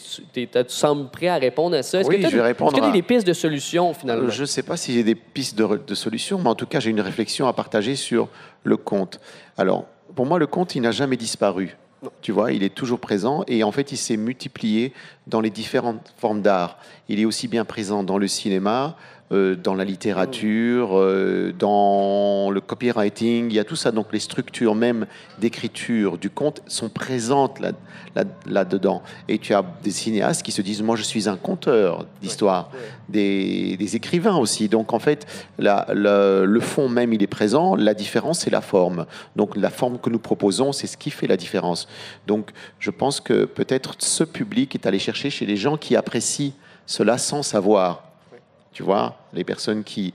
sembles prêt à répondre à ça. Oui, je vais répondre. Est-ce que tu as des pistes de solutions, finalement? Je ne sais pas si j'ai des pistes de solutions, mais en tout cas, j'ai une réflexion à partager sur le conte. Alors, pour moi, le conte, il n'a jamais disparu. Tu vois, il est toujours présent et en fait, il s'est multiplié dans les différentes formes d'art. Il est aussi bien présent dans le cinéma, dans la littérature, dans le copywriting. Il y a tout ça. Donc, les structures même d'écriture du conte sont présentes là-dedans. Et tu as des cinéastes qui se disent « Moi, je suis un conteur d'histoire ». Des écrivains aussi. Donc, en fait, le fond même, il est présent. La différence, c'est la forme. Donc, la forme que nous proposons, c'est ce qui fait la différence. Donc, je pense que peut-être ce public est allé chercher chez les gens qui apprécient cela sans savoir. Tu vois, les personnes qui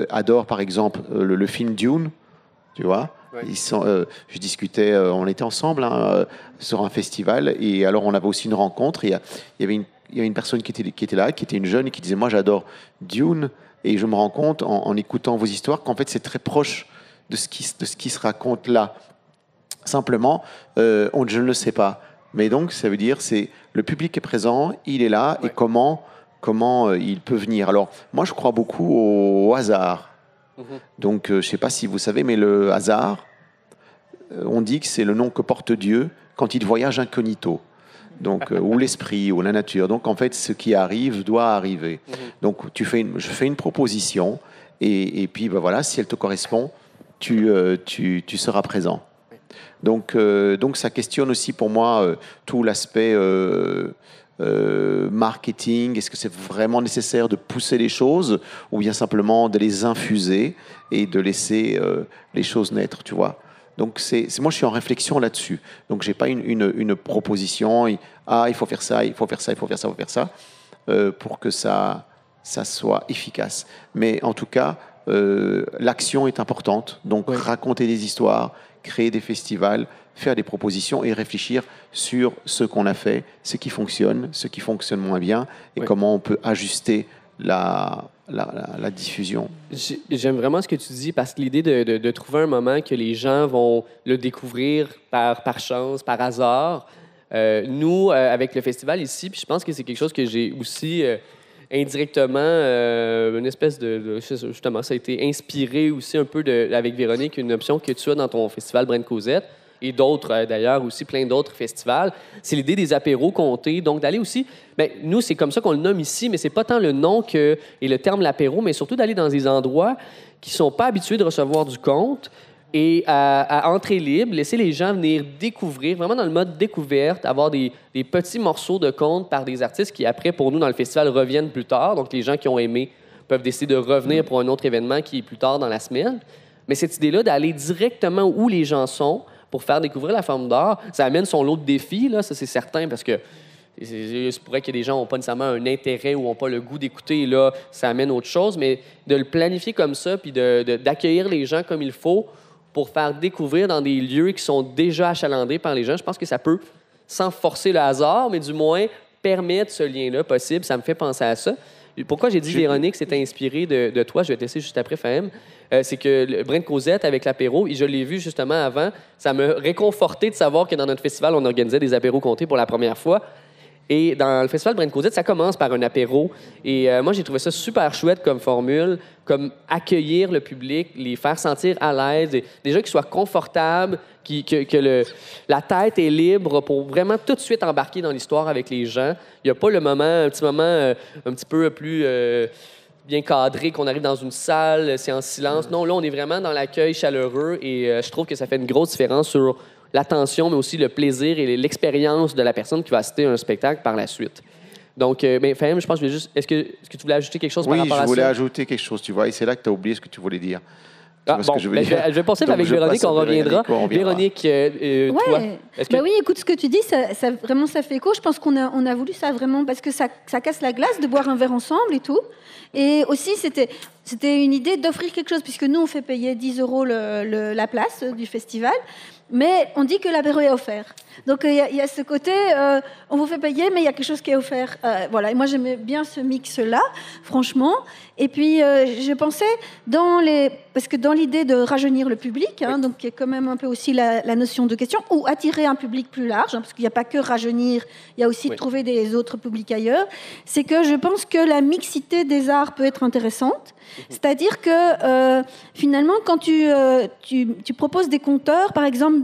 adorent, par exemple, le film Dune, tu vois. Ouais. Je discutais, on était ensemble sur un festival, et alors on avait aussi une rencontre, et il y avait une personne qui était là, qui était une jeune, et qui disait « Moi, j'adore Dune, et je me rends compte, en écoutant vos histoires, qu'en fait, c'est très proche de ce qui se raconte là. Simplement, je ne le sais pas. » Mais donc, ça veut dire c'est le public est présent, il est là, et comment il peut venir. Alors, moi, je crois beaucoup au hasard. Donc, je ne sais pas si vous savez, mais le hasard, on dit que c'est le nom que porte Dieu quand il voyage incognito. Donc, ou l'esprit, ou la nature. Donc, en fait, ce qui arrive doit arriver. Donc, je fais une proposition, et puis, ben voilà, si elle te correspond, tu seras présent. Donc, ça questionne aussi pour moi tout l'aspect marketing. Est-ce que c'est vraiment nécessaire de pousser les choses ou bien simplement de les infuser et de laisser les choses naître, tu vois? Donc, moi, je suis en réflexion là-dessus. Donc, je n'ai pas une proposition. Il faut faire ça, il faut faire ça, il faut faire ça, il faut faire ça, pour que ça soit efficace. Mais en tout cas, l'action est importante. Donc, raconter des histoires, créer des festivals, faire des propositions et réfléchir sur ce qu'on a fait, ce qui fonctionne moins bien, et comment on peut ajuster la diffusion. J'aime vraiment ce que tu dis, parce que l'idée de trouver un moment que les gens vont le découvrir par chance, par hasard. Nous, avec le festival ici, puis je pense que c'est quelque chose que j'ai aussi indirectement, une espèce de... Justement, ça a été inspiré aussi un peu avec Véronique, une option que tu as dans ton festival Brent Cosette, et d'autres, d'ailleurs, aussi plein d'autres festivals. C'est l'idée des apéros comptés. Donc, d'aller aussi... Bien, nous, c'est comme ça qu'on le nomme ici, mais c'est pas tant le nom et le terme l'apéro, mais surtout d'aller dans des endroits qui sont pas habitués de recevoir du compte et à entrée libre, laisser les gens venir découvrir, vraiment dans le mode découverte, avoir des petits morceaux de contes par des artistes qui, après, pour nous, dans le festival, reviennent plus tard. Donc, les gens qui ont aimé peuvent décider de revenir pour un autre événement qui est plus tard dans la semaine. Mais cette idée-là d'aller directement où les gens sont pour faire découvrir la forme d'art, ça amène son lot de défis, là, ça c'est certain, parce que c'est pourrait qu'il y ait des gens qui n'ont pas nécessairement un intérêt ou n'ont pas le goût d'écouter, là, ça amène autre chose, mais de le planifier comme ça, puis d'accueillir les gens comme il faut pour faire découvrir dans des lieux qui sont déjà achalandés par les gens, je pense que ça peut, sans forcer le hasard, mais du moins permettre ce lien-là possible. Ça me fait penser à ça. Pourquoi j'ai dit, Véronique, c'était inspiré de toi, je vais te laisser juste après, Fahem, c'est que le Brent Cosette avec l'apéro, et je l'ai vu justement avant, ça m'a réconforté de savoir que dans notre festival, on organisait des apéros comptés pour la première fois. Et dans le festival Brent Cosette, ça commence par un apéro. Et moi, j'ai trouvé ça super chouette comme formule, comme accueillir le public, les faire sentir à l'aise, déjà qu'ils soient confortables, que la tête est libre pour vraiment tout de suite embarquer dans l'histoire avec les gens. Il n'y a pas un petit moment un petit peu plus bien cadré, qu'on arrive dans une salle, c'est en silence. Non, là, on est vraiment dans l'accueil chaleureux et je trouve que ça fait une grosse différence sur l'attention, mais aussi le plaisir et l'expérience de la personne qui va assister à un spectacle par la suite. Donc, Fahem, je pense que est-ce que tu voulais ajouter quelque chose par rapport à ça? Oui, je voulais ajouter quelque chose, tu vois, et c'est là que tu as oublié ce que tu voulais dire. Je vais passer avec Véronique, on reviendra. Véronique, toi, oui, écoute, ce que tu dis, vraiment, ça fait écho. Je pense qu'on a voulu ça vraiment parce que ça casse la glace de boire un verre ensemble et tout. Et aussi, c'était une idée d'offrir quelque chose, puisque nous, on fait payer 10 € la place du festival, mais on dit que l'apéro est offert. Donc, il y a ce côté, on vous fait payer, mais il y a quelque chose qui est offert. Voilà. Et moi, j'aimais bien ce mix-là, franchement. Et puis, je pensais, parce que dans l'idée de rajeunir le public, donc qui est quand même un peu aussi la notion de question, ou attirer un public plus large, parce qu'il n'y a pas que rajeunir, il y a aussi trouver des autres publics ailleurs, c'est que je pense que la mixité des arts peut être intéressante. C'est-à-dire que, finalement, quand tu proposes des conteurs, par exemple,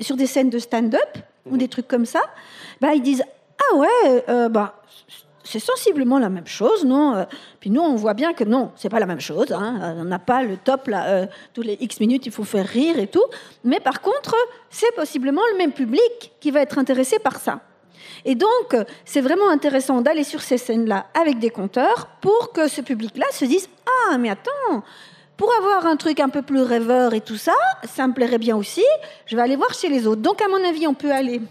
sur des scènes de stand-up, ou des trucs comme ça, ils disent « Ah ouais, c'est sensiblement la même chose, non ?» Puis nous, on voit bien que non, c'est pas la même chose. On n'a pas le top, là, tous les X minutes, il faut faire rire et tout. Mais par contre, c'est possiblement le même public qui va être intéressé par ça. Et donc, c'est vraiment intéressant d'aller sur ces scènes-là avec des conteurs pour que ce public-là se dise « Ah, mais attends, pour avoir un truc un peu plus rêveur et tout ça, ça me plairait bien aussi, je vais aller voir chez les autres. » Donc, à mon avis, on peut aller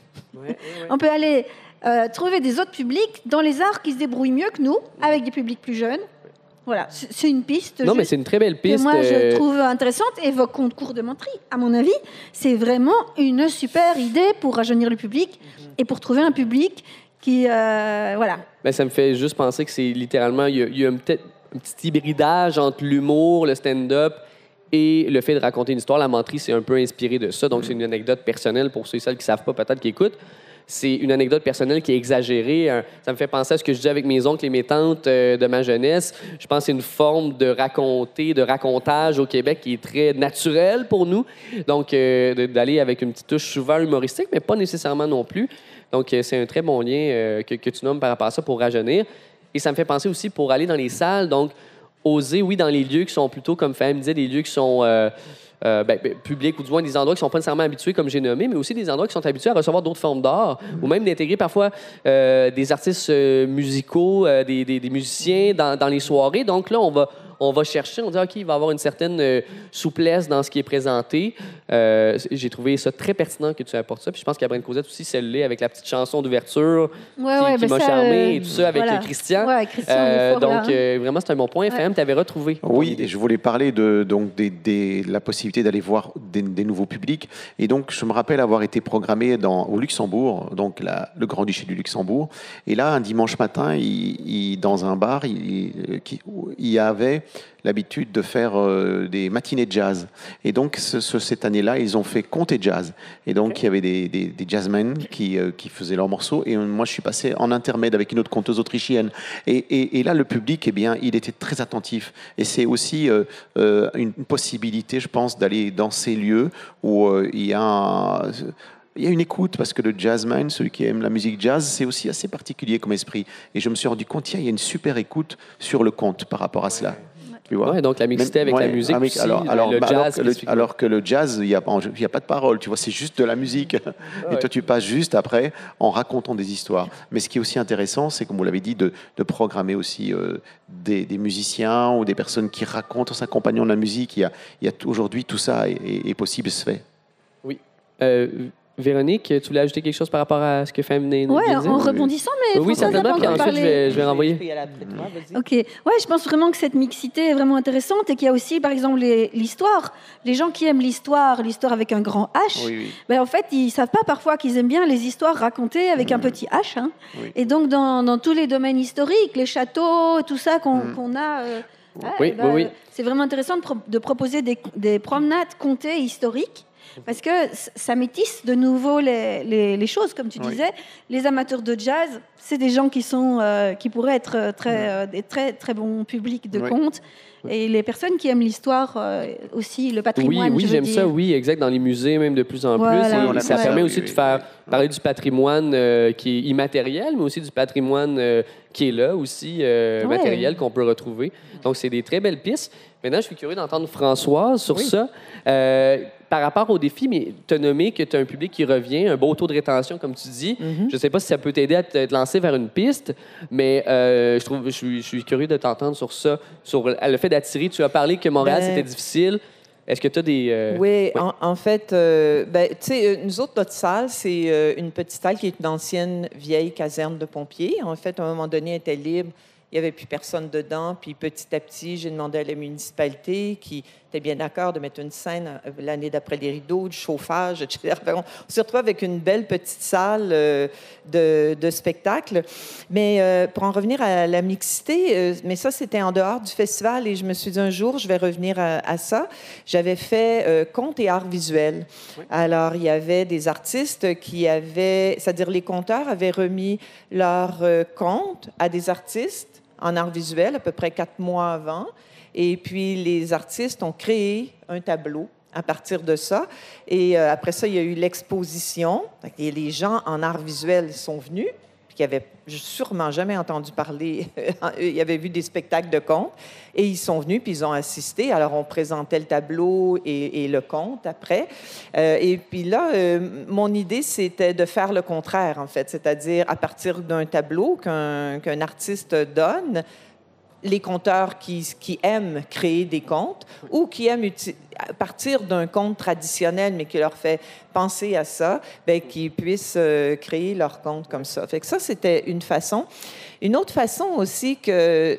trouver des autres publics dans les arts qui se débrouillent mieux que nous, avec des publics plus jeunes. Voilà, c'est une piste. Non, mais c'est une très belle piste. Que moi, je trouve intéressante. Et vos concours de menterie, à mon avis, c'est vraiment une super idée pour rajeunir le public et pour trouver un public qui... voilà. Ben, ça me fait juste penser que c'est littéralement... Il y a peut-être un petit hybridage entre l'humour, le stand-up et le fait de raconter une histoire. La menterie, c'est un peu inspiré de ça. Donc, c'est une anecdote personnelle pour ceux et celles qui ne savent pas, peut-être qui écoutent. c'est une anecdote personnelle qui est exagérée. Ça me fait penser à ce que je dis avec mes oncles et mes tantes de ma jeunesse. Je pense que c'est une forme de racontage au Québec qui est très naturelle pour nous. Donc, d'aller avec une petite touche souvent humoristique, mais pas nécessairement non plus. Donc, c'est un très bon lien que tu nommes par rapport à ça pour rajeunir. Et ça me fait penser aussi pour aller dans les salles, donc oser, oui, dans les lieux qui sont plutôt, comme Faham disait, des lieux qui sont publics ou du moins des endroits qui ne sont pas nécessairement habitués, comme j'ai nommé, mais aussi des endroits qui sont habitués à recevoir d'autres formes d'art ou même d'intégrer parfois des artistes musicaux, des musiciens dans les soirées. Donc là, on va chercher, on dit, OK, il va y avoir une certaine souplesse dans ce qui est présenté. J'ai trouvé ça très pertinent que tu apportes ça. Puis je pense qu'Abraham Cosette aussi, celle-là, avec la petite chanson d'ouverture qui m'a charmé et tout ça avec Christian. Ouais, Christian donc, vraiment, c'est un bon point. FM, tu avais retrouvé. Oui, et je voulais parler de la possibilité d'aller voir des nouveaux publics. Et donc, je me rappelle avoir été programmé au Luxembourg, donc le Grand-Duché du Luxembourg. Et là, un dimanche matin, dans un bar, il y avait l'habitude de faire des matinées de jazz. Et donc, cette année-là, ils ont fait conte et jazz. Et donc, il y avait des jazzmen qui faisaient leurs morceaux. Et moi, je suis passé en intermède avec une autre conteuse autrichienne. Et là, le public, eh bien, il était très attentif. Et c'est aussi une possibilité, je pense, d'aller dans ces lieux où il y a une écoute, parce que le jazzman, celui qui aime la musique jazz, c'est aussi assez particulier comme esprit. Et je me suis rendu compte, il y a une super écoute sur le conte par rapport à cela. Tu vois? Ouais, donc la mixité avec la musique aussi, le jazz. Alors que le jazz, il n'y a pas de parole, tu vois, c'est juste de la musique. Et toi, tu passes juste après en racontant des histoires. Mais ce qui est aussi intéressant, c'est, comme vous l'avez dit, de programmer aussi des musiciens ou des personnes qui racontent en s'accompagnant de la musique. Aujourd'hui, tout ça est possible, se fait. Oui. Véronique, tu voulais ajouter quelque chose par rapport à ce que Femme disait? Oui, en rebondissant, mais oui, certainement, puis ensuite, je vais renvoyer. OK. Ouais, je pense vraiment que cette mixité est vraiment intéressante et qu'il y a aussi, par exemple, l'histoire. Les gens qui aiment l'histoire avec un grand H, ben, en fait, ils ne savent pas parfois qu'ils aiment bien les histoires racontées avec un petit H. Hein. Oui. Et donc, dans tous les domaines historiques, les châteaux, tout ça qu'on a... c'est vraiment intéressant de proposer des promenades contées historiques. Parce que ça métisse de nouveau les choses, comme tu disais. Les amateurs de jazz, c'est des gens qui pourraient être des très, très bons publics de contes. Et les personnes qui aiment l'histoire aussi, le patrimoine. Oui, j'aime ça, oui, exact, dans les musées même de plus en plus. Et ça permet aussi de faire parler du patrimoine qui est immatériel, mais aussi du patrimoine qui est là aussi, matériel, qu'on peut retrouver. Donc, c'est des très belles pistes. Maintenant, je suis curieux d'entendre Françoise sur ça. Par rapport au défi, mais tu as nommé que tu as un public qui revient, un beau taux de rétention, comme tu dis. Je ne sais pas si ça peut t'aider à te lancer vers une piste, mais je suis curieux de t'entendre sur ça, sur le fait d'attirer. Tu as parlé que Montréal, c'était difficile. Est-ce que tu as des... Oui, en fait, tu sais, nous autres, notre salle, c'est une petite salle qui est une ancienne vieille caserne de pompiers. En fait, à un moment donné, elle était libre. Il n'y avait plus personne dedans. Puis petit à petit, j'ai demandé à la municipalité qui était bien d'accord de mettre une scène l'année d'après les rideaux, du chauffage, etc. On se retrouve avec une belle petite salle de spectacle. Mais pour en revenir à la mixité, mais ça, c'était en dehors du festival et je me suis dit un jour, je vais revenir à ça. J'avais fait contes et arts visuels. Oui. Alors, il y avait des artistes c'est-à-dire les conteurs avaient remis leurs contes à des artistes en art visuel à peu près 4 mois avant. Et puis, les artistes ont créé un tableau à partir de ça. Et après ça, il y a eu l'exposition. Et les gens en art visuel sont venus, puis qui n'avaient sûrement jamais entendu parler. Ils avaient vu des spectacles de contes. Et ils sont venus, puis ils ont assisté. Alors, on présentait le tableau et le conte après. Et puis là, mon idée, c'était de faire le contraire, en fait. C'est-à-dire, à partir d'un tableau qu'un artiste donne, les conteurs qui aiment créer des contes ou qui aiment partir d'un conte traditionnel, mais qui leur fait penser à ça, bien, qu'ils puissent créer leur conte comme ça. Fait que ça, c'était une façon. Une autre façon aussi que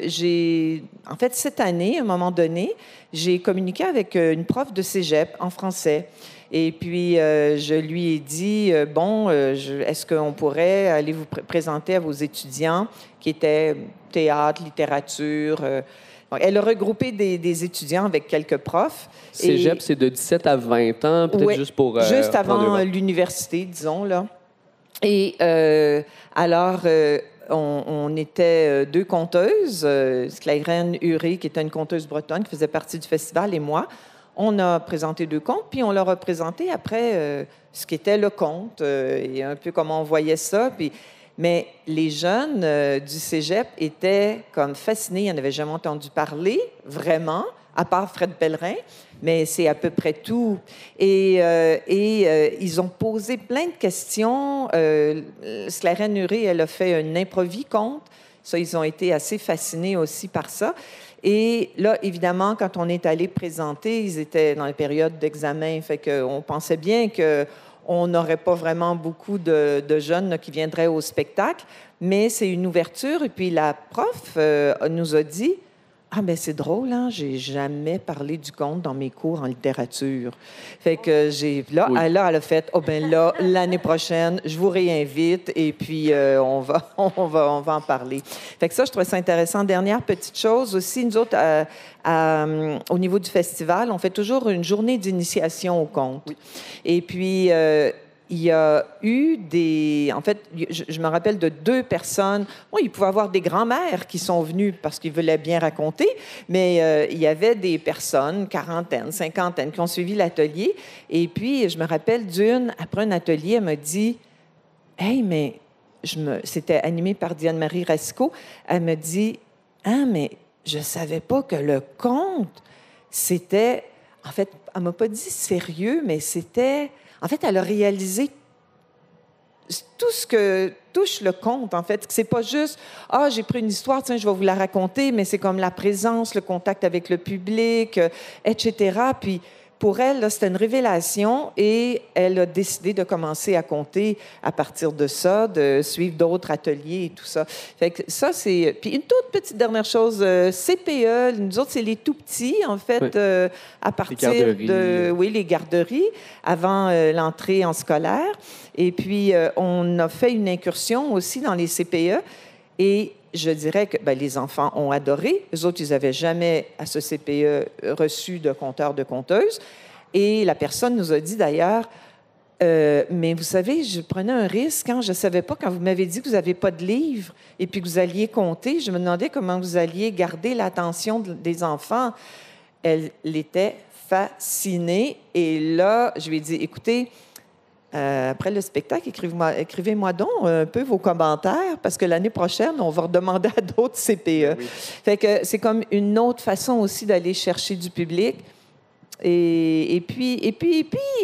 en fait, cette année, à un moment donné, j'ai communiqué avec une prof de cégep en français. Et puis, je lui ai dit, est-ce qu'on pourrait aller vous présenter à vos étudiants qui étaient théâtre, littérature. Elle a regroupé des étudiants avec quelques profs. Cégep, c'est de 17 à 20 ans, peut-être juste pour... juste avant l'université, disons, là. Et alors, on était deux conteuses, Sclairène Huré, qui était une conteuse bretonne qui faisait partie du festival, et moi. On a présenté 2 contes, puis on leur a présenté après ce qu'était le conte et un peu comment on voyait ça. Mais les jeunes du cégep étaient comme fascinés. Ils n'en avaient jamais entendu parler, vraiment, à part Fred Pellerin, mais c'est à peu près tout. Et ils ont posé plein de questions. Sclairène Huré, elle a fait un improvis-conte. Ça, ils ont été assez fascinés aussi par ça. Et là, évidemment, quand on est allé présenter, ils étaient dans la période d'examen, fait qu'on pensait bien qu'on n'aurait pas vraiment beaucoup de jeunes là, qui viendraient au spectacle, mais c'est une ouverture. Et puis la prof nous a dit « Ah, bien, c'est drôle, hein? J'ai jamais parlé du conte dans mes cours en littérature. » Fait que là, elle a fait « Oh, bien là, l'année prochaine, je vous réinvite et puis on va en parler. » Fait que ça, je trouvais ça intéressant. Dernière petite chose aussi, nous autres, au niveau du festival, on fait toujours une journée d'initiation au conte. Oui. Et puis, il y a eu en fait, je me rappelle de 2 personnes. Bon, il pouvait y avoir des grands-mères qui sont venues parce qu'ils voulaient bien raconter, mais il y avait des personnes, 40aine, 50aine, qui ont suivi l'atelier. Et puis, je me rappelle d'une, après un atelier, elle m'a dit « Hey, mais c'était animé par Diane-Marie Rasco. Elle me dit « Ah, mais je savais pas que le conte, c'était... » En fait, elle m'a pas dit sérieux, mais c'était... En fait, elle a réalisé tout ce que touche le conte, en fait. C'est pas juste « Ah, j'ai pris une histoire, tiens, je vais vous la raconter », mais c'est comme la présence, le contact avec le public, etc. Puis, pour elle, là, c'était une révélation et elle a décidé de commencer à compter à partir de ça, de suivre d'autres ateliers et tout ça. Fait que ça, c'est... Puis une toute petite dernière chose, CPE, nous autres, c'est les tout-petits, en fait, oui. À partir de... Oui, les garderies, avant l'entrée en scolaire. Et puis, on a fait une incursion aussi dans les CPE et... Je dirais que les enfants ont adoré. Eux autres, ils n'avaient jamais à ce CPE reçu de conteur, de conteuse. Et la personne nous a dit d'ailleurs, mais vous savez, je prenais un risque quand je ne savais pas, quand vous m'avez dit que vous n'avez pas de livre et puis que vous alliez compter, je me demandais comment vous alliez garder l'attention des enfants. Elle était fascinée. Et là, je lui ai dit, écoutez, après le spectacle, écrivez-moi donc un peu vos commentaires, parce que l'année prochaine, on va redemander à d'autres CPE. Oui. Fait que c'est comme une autre façon aussi d'aller chercher du public. Et puis,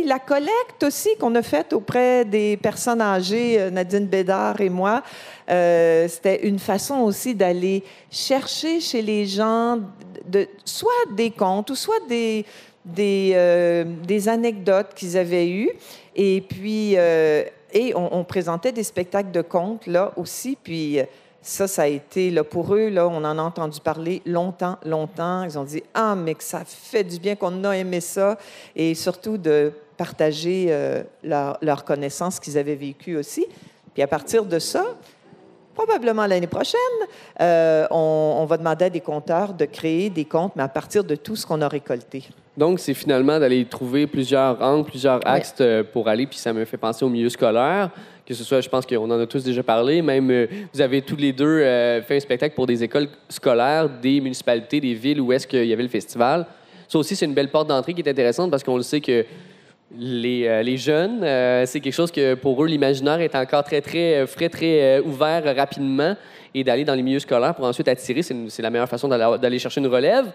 la collecte aussi qu'on a faite auprès des personnes âgées, Nadine Bédard et moi, c'était une façon aussi d'aller chercher chez les gens soit des contes ou soit des anecdotes qu'ils avaient eues. Et puis, on présentait des spectacles de contes, là, aussi. Puis, ça a été, là, pour eux, là, on en a entendu parler longtemps. Ils ont dit « Ah, mais que ça fait du bien qu'on a aimé ça. » Et surtout de partager leur connaissance qu'ils avaient vécue aussi. Puis, à partir de ça, probablement l'année prochaine, on va demander à des conteurs de créer des contes, mais à partir de tout ce qu'on a récolté. Donc, c'est finalement d'aller trouver plusieurs angles, plusieurs axes pour aller, puis ça me fait penser au milieu scolaire, que ce soit, je pense qu'on en a tous déjà parlé, même vous avez tous les deux fait un spectacle pour des écoles scolaires, des municipalités, des villes où est-ce qu'il y avait le festival. Ça aussi, c'est une belle porte d'entrée qui est intéressante parce qu'on le sait que les jeunes, c'est quelque chose que pour eux, l'imaginaire est encore très, très frais, très ouvert rapidement, et d'aller dans les milieux scolaires pour ensuite attirer, c'est la meilleure façon d'aller chercher une relève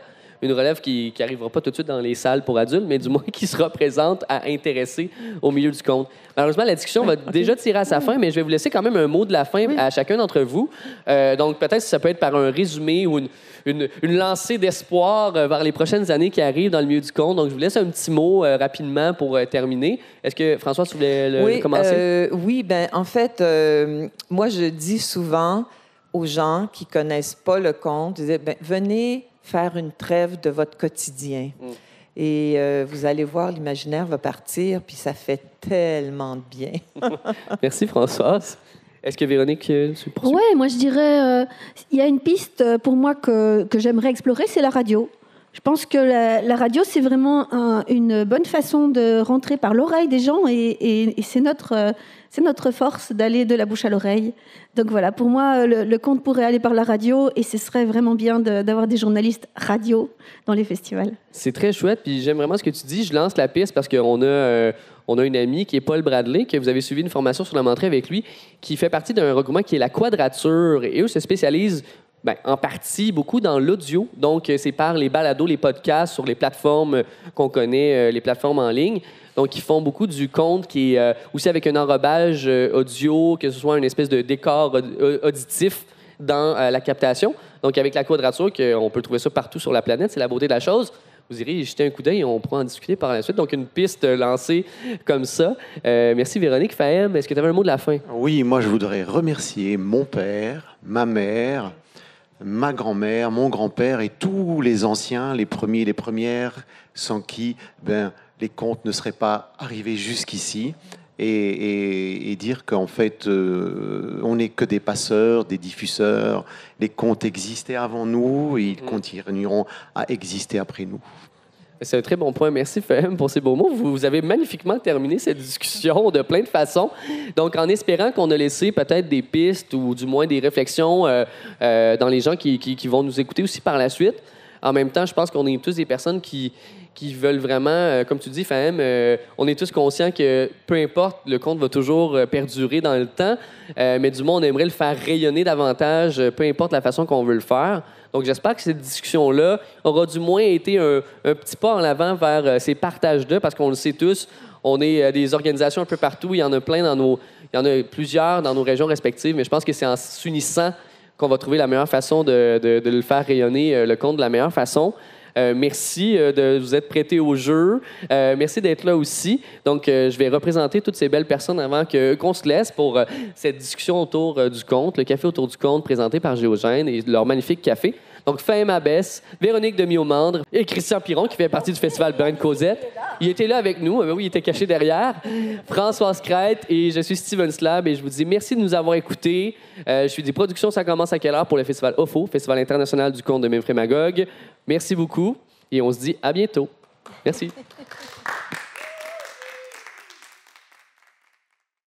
qui n'arrivera pas tout de suite dans les salles pour adultes, mais du moins qui sera présente à intéresser au milieu du conte. Malheureusement, la discussion va déjà tirer à sa fin, mais je vais vous laisser quand même un mot de la fin à chacun d'entre vous. Donc, peut-être si ça peut être par un résumé ou une lancée d'espoir vers les prochaines années qui arrivent dans le milieu du conte. Donc, je vous laisse un petit mot rapidement pour terminer. Est-ce que, François, tu voulais commencer? Oui, bien, en fait, moi, je dis souvent aux gens qui ne connaissent pas le conte, je dis, venez faire une trêve de votre quotidien. Et vous allez voir, l'imaginaire va partir, puis ça fait tellement de bien. Merci, Françoise. Est-ce que, Véronique, tu poursuis? Oui, moi, je dirais, il y a une piste pour moi que j'aimerais explorer, c'est la radio. Je pense que la radio, c'est vraiment une bonne façon de rentrer par l'oreille des gens et c'est notre force d'aller de la bouche à l'oreille. Donc voilà, pour moi, le conte pourrait aller par la radio et ce serait vraiment bien d'avoir des journalistes radio dans les festivals. C'est très chouette, puis j'aime vraiment ce que tu dis. Je lance la piste parce qu'on a une amie qui est Paul Bradley, que vous avez suivi une formation sur la menterie avec lui, qui fait partie d'un regroupement qui est la Quadrature. Et eux se spécialisent en partie beaucoup dans l'audio. Donc, c'est par les balados, les podcasts sur les plateformes qu'on connaît, les plateformes en ligne. Donc, ils font beaucoup du conte qui est aussi avec un enrobage audio, que ce soit une espèce de décor auditif dans la captation. Donc, avec la Quadrature, on peut trouver ça partout sur la planète, c'est la beauté de la chose. Vous irez y jeter un coup d'œil et on pourra en discuter par la suite. Donc, une piste lancée comme ça. Merci, Véronique. Fahem, est-ce que tu avais un mot de la fin? Oui, moi, je voudrais remercier mon père, ma mère, ma grand-mère, mon grand-père et tous les anciens, les premiers et les premières, sans qui les contes ne seraient pas arrivés jusqu'ici. Et dire qu'en fait, on n'est que des passeurs, des diffuseurs. Les contes existaient avant nous et ils continueront à exister après nous. C'est un très bon point. Merci, Fahem, pour ces beaux mots. Vous avez magnifiquement terminé cette discussion de plein de façons. Donc, en espérant qu'on a laissé peut-être des pistes ou du moins des réflexions dans les gens qui vont nous écouter aussi par la suite. En même temps, je pense qu'on est tous des personnes qui veulent vraiment, comme tu dis, Fahem, on est tous conscients que peu importe, le conte va toujours perdurer dans le temps, mais du moins, on aimerait le faire rayonner davantage, peu importe la façon qu'on veut le faire. Donc, j'espère que cette discussion-là aura du moins été un petit pas en avant vers ces partages-là, parce qu'on le sait tous, on est des organisations un peu partout, il y en a plein il y en a plusieurs dans nos régions respectives, mais je pense que c'est en s'unissant qu'on va trouver la meilleure façon de le faire rayonner, le conte de la meilleure façon. Merci de vous être prêtés au jeu. Merci d'être là aussi. Donc, je vais représenter toutes ces belles personnes avant qu'on se laisse pour cette discussion autour du conte, le café autour du conte présenté par Géogène et leur magnifique café. Donc, Fahem Abbès, Véronique Demy-Aumandre et Christian Piron, qui fait partie du festival Brand Cosette. Il était là avec nous. Oui, il était caché derrière. Françoise Crête et je suis Steven Slab et je vous dis merci de nous avoir écoutés. Je suis des productions Ça commence à quelle heure pour le festival OFO, Festival international du conte de Memphremagog. Merci beaucoup et on se dit à bientôt. Merci.